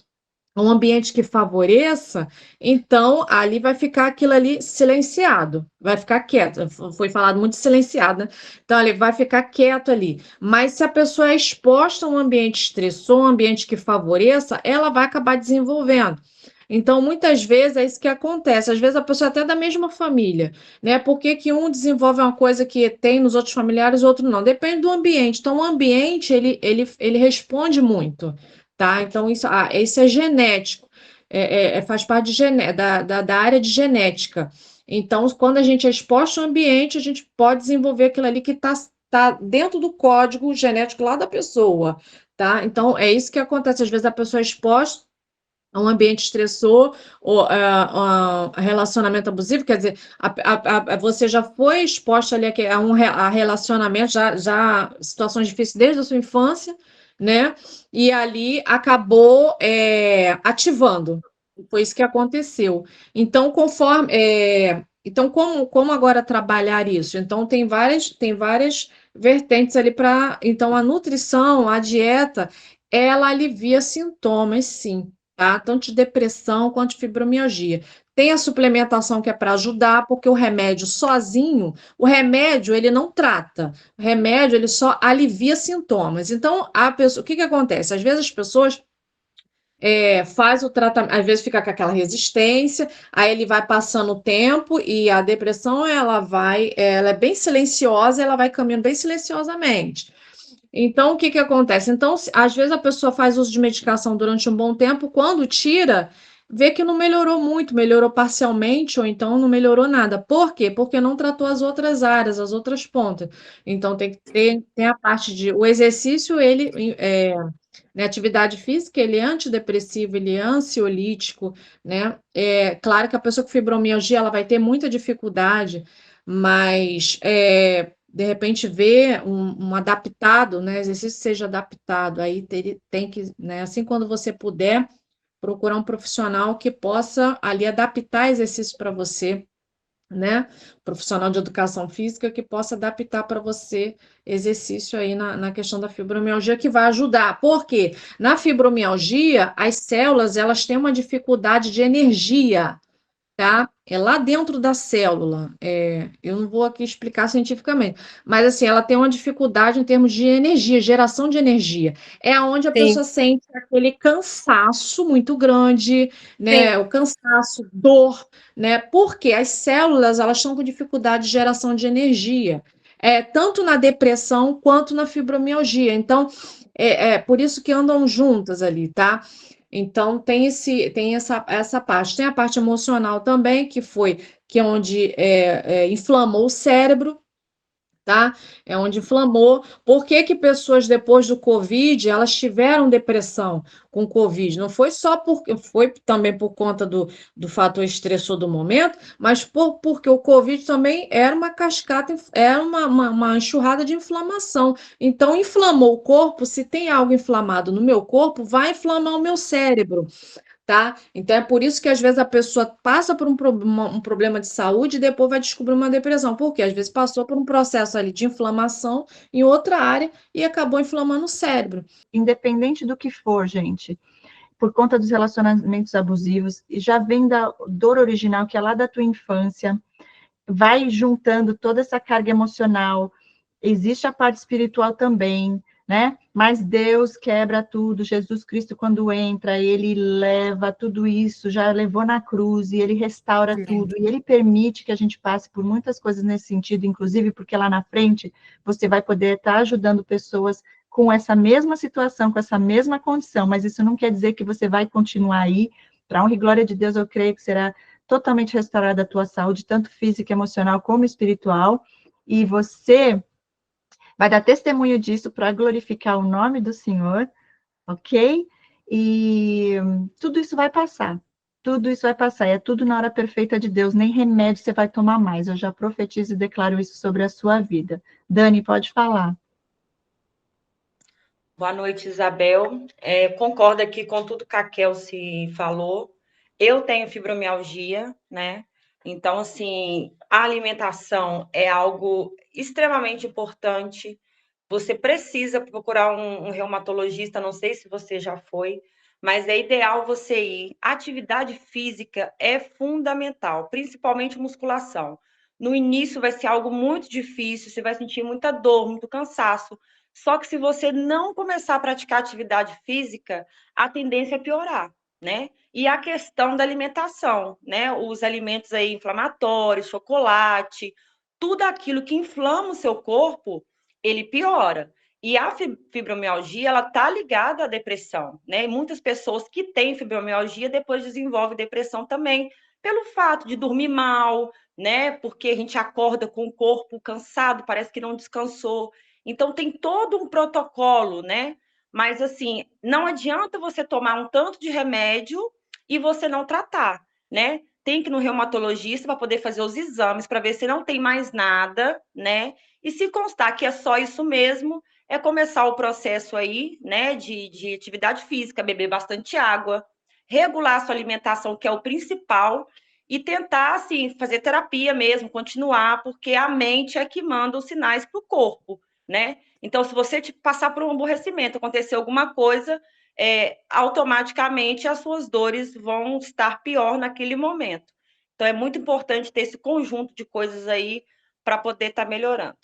um ambiente que favoreça, então ali vai ficar aquilo ali silenciado, vai ficar quieto. Foi falado muito silenciado, né? Então ele vai ficar quieto ali. Mas se a pessoa é exposta a um ambiente estressor, um ambiente que favoreça, ela vai acabar desenvolvendo. Então, muitas vezes é isso que acontece. Às vezes a pessoa é até da mesma família, né? Por que que um desenvolve uma coisa que tem nos outros familiares, o outro não? Depende do ambiente. Então, o ambiente, ele responde muito, tá? Então, isso é genético, faz parte da área de genética. Então, quando a gente é exposto ao ambiente, a gente pode desenvolver aquilo ali que tá dentro do código genético lá da pessoa, tá? Então, é isso que acontece. Às vezes a pessoa é exposta a um ambiente estressor, ou a relacionamento abusivo, quer dizer, você já foi exposto ali a relacionamento, já situações difíceis desde a sua infância, né? E ali acabou ativando. Foi isso que aconteceu. Então, então como agora trabalhar isso? Então, tem várias vertentes ali para. Então, a nutrição, a dieta, ela alivia sintomas, sim, tá? Tanto de depressão quanto de fibromialgia. Tem a suplementação que é para ajudar, porque o remédio sozinho, o remédio ele não trata, o remédio ele só alivia sintomas. Então, o que acontece? Às vezes as pessoas faz o tratamento, às vezes fica com aquela resistência, aí ele vai passando o tempo e a depressão ela é bem silenciosa, ela vai caminhando bem silenciosamente. Então, o que acontece? Então, às vezes a pessoa faz uso de medicação durante um bom tempo, quando tira, vê que não melhorou muito, melhorou parcialmente, ou então não melhorou nada. Por quê? Porque não tratou as outras áreas, as outras pontas. Então, tem a parte o exercício, né, atividade física, ele é antidepressivo, ele é ansiolítico, né? É claro que a pessoa com fibromialgia, ela vai ter muita dificuldade, mas de repente ver um adaptado, né, exercício seja adaptado, aí tem que, né, assim quando você puder, procurar um profissional que possa ali adaptar exercício para você, né, profissional de educação física que possa adaptar para você exercício aí na questão da fibromialgia, que vai ajudar. Por quê? Na fibromialgia, as células, elas têm uma dificuldade de energia, tá? É lá dentro da célula. Eu não vou aqui explicar cientificamente, mas assim, ela tem uma dificuldade em termos de energia, geração de energia. É onde a pessoa sente aquele cansaço muito grande, né? O cansaço, dor, né? Porque as células, elas estão com dificuldade de geração de energia. Tanto na depressão quanto na fibromialgia. Então, por isso que andam juntas ali, tá? Então, tem essa parte. Tem a parte emocional também, que é onde inflamou o cérebro, tá? É onde inflamou. Por que que pessoas depois do Covid, elas tiveram depressão com Covid? Não foi só foi também por conta do fator estressor do momento, mas porque o Covid também era uma cascata, era uma enxurrada de inflamação. Então, inflamou o corpo, se tem algo inflamado no meu corpo, vai inflamar o meu cérebro, tá? Então, é por isso que às vezes a pessoa passa por um problema de saúde e depois vai descobrir uma depressão. Por quê? Às vezes passou por um processo ali de inflamação em outra área e acabou inflamando o cérebro.
Independente do que for, gente, por conta dos relacionamentos abusivos, já vem da dor original, que é lá da tua infância, vai juntando toda essa carga emocional, existe a parte espiritual também, né? Mas Deus quebra tudo, Jesus Cristo, quando entra, ele leva tudo isso, já levou na cruz, e ele restaura tudo, e ele permite que a gente passe por muitas coisas nesse sentido, inclusive porque lá na frente você vai poder estar ajudando pessoas com essa mesma situação, com essa mesma condição, mas isso não quer dizer que você vai continuar aí. Para a honra e glória de Deus, eu creio que será totalmente restaurada a tua saúde, tanto física, emocional, como espiritual, e você vai dar testemunho disso para glorificar o nome do Senhor, ok? E tudo isso vai passar. tudo isso vai passar, é tudo na hora perfeita de Deus, nem remédio você vai tomar mais. Eu já profetizo e declaro isso sobre a sua vida. Dani, pode falar.
Boa noite, Isabel. Concordo aqui com tudo que a Kelsey falou. Eu tenho fibromialgia, né? Então, assim, a alimentação é algo extremamente importante. Você precisa procurar um reumatologista, não sei se você já foi, mas é ideal você ir. Atividade física é fundamental, principalmente musculação. No início vai ser algo muito difícil, você vai sentir muita dor, muito cansaço. Só que se você não começar a praticar atividade física, a tendência é piorar, né? E a questão da alimentação, né? Os alimentos aí inflamatórios, chocolate, tudo aquilo que inflama o seu corpo, ele piora. E a fibromialgia, ela tá ligada à depressão, né? E muitas pessoas que têm fibromialgia depois desenvolvem depressão também, pelo fato de dormir mal, né? Porque a gente acorda com o corpo cansado, parece que não descansou. Então, tem todo um protocolo, né? Mas, assim, não adianta você tomar um tanto de remédio e você não tratar, né? Tem que ir no reumatologista para poder fazer os exames, para ver se não tem mais nada, né? E se constar que é só isso mesmo, é começar o processo aí, né, de atividade física, beber bastante água, regular a sua alimentação, que é o principal, e tentar, assim, fazer terapia mesmo, continuar, porque a mente é que manda os sinais para o corpo, né? Então, se você passar por um aborrecimento, acontecer alguma coisa, automaticamente as suas dores vão estar pior naquele momento. Então, é muito importante ter esse conjunto de coisas aí para poder estar melhorando.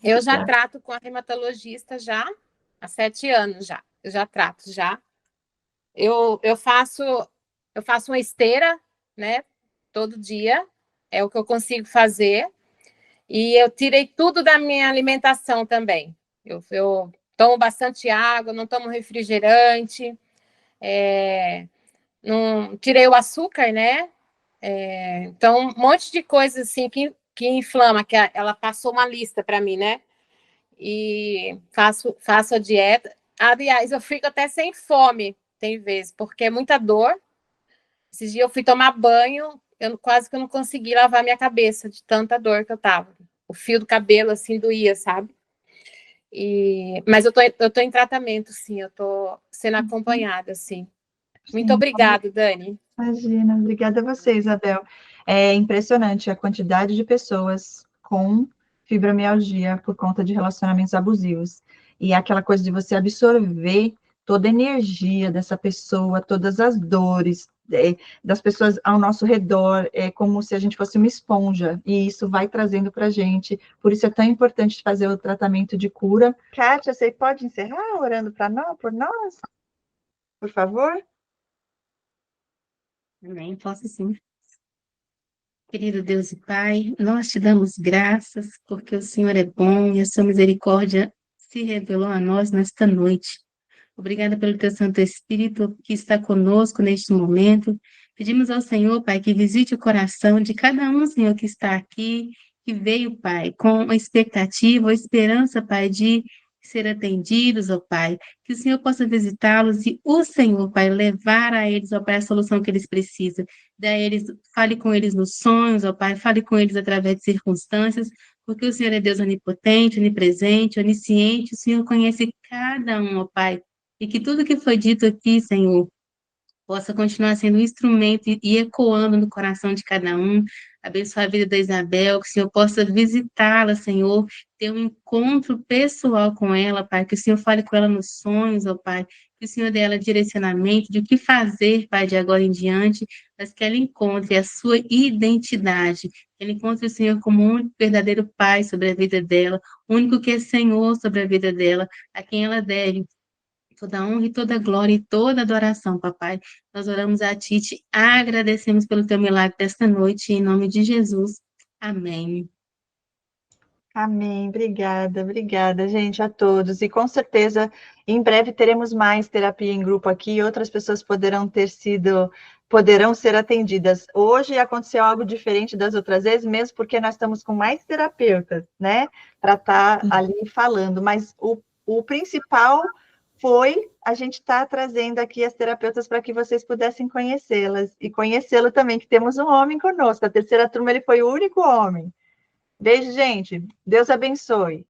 Eu já trato com a reumatologista já há 7 anos já. Eu já trato já. Eu faço uma esteira, né? Todo dia. É o que eu consigo fazer. E eu tirei tudo da minha alimentação também. Eu tomo bastante água, não tomo refrigerante, não tirei o açúcar, né? Então, um monte de coisas assim que inflama, que ela passou uma lista para mim, né? E faço a dieta. Aliás, eu fico até sem fome, tem vezes, porque é muita dor. Esses dias eu fui tomar banho, quase que eu não consegui lavar minha cabeça de tanta dor que eu tava. O fio do cabelo, assim, doía, sabe? Mas eu tô em tratamento, sim, eu tô sendo acompanhada, assim. Muito obrigada, Dani.
Imagina, obrigada a você, Isabel. É impressionante a quantidade de pessoas com fibromialgia por conta de relacionamentos abusivos. E aquela coisa de você absorver toda a energia dessa pessoa, todas as dores das pessoas ao nosso redor, é como se a gente fosse uma esponja, e isso vai trazendo para a gente. Por isso é tão importante fazer o tratamento de cura. Kátia, você pode encerrar orando por nós? Por favor?
Amém, posso sim. Querido Deus e Pai, nós te damos graças porque o Senhor é bom e a sua misericórdia se revelou a nós nesta noite. Obrigada pelo teu Santo Espírito que está conosco neste momento. Pedimos ao Senhor, Pai, que visite o coração de cada um, Senhor, que está aqui, que veio, Pai, com a expectativa, a esperança, Pai, de ser atendidos, ó Pai, que o Senhor possa visitá-los e o Senhor, Pai, levar a eles, ó Pai, a solução que eles precisam. Fale com eles nos sonhos, ó Pai, fale com eles através de circunstâncias, porque o Senhor é Deus onipotente, onipresente, onisciente, o Senhor conhece cada um, ó Pai, e que tudo que foi dito aqui, Senhor, possa continuar sendo um instrumento e ecoando no coração de cada um. Abençoa a vida da Isabel, que o Senhor possa visitá-la, Senhor, ter um encontro pessoal com ela, Pai, que o Senhor fale com ela nos sonhos, ó Pai, que o Senhor dê ela direcionamento de o que fazer, Pai, de agora em diante, mas que ela encontre a sua identidade, que ela encontre o Senhor como o único verdadeiro Pai sobre a vida dela, o único que é Senhor sobre a vida dela, a quem ela deve toda honra e toda glória e toda adoração, papai. Nós oramos a ti, te agradecemos pelo teu milagre desta noite, em nome de Jesus. Amém.
Amém, obrigada, gente, a todos. E com certeza, em breve teremos mais terapia em grupo aqui, e outras pessoas poderão ser atendidas. Hoje aconteceu algo diferente das outras vezes, mesmo porque nós estamos com mais terapeutas, né, para estar ali falando, mas o principal foi, a gente está trazendo aqui as terapeutas para que vocês pudessem conhecê-las e conhecê-lo também, que temos um homem conosco. A terceira turma, ele foi o único homem. Beijo, gente. Deus abençoe.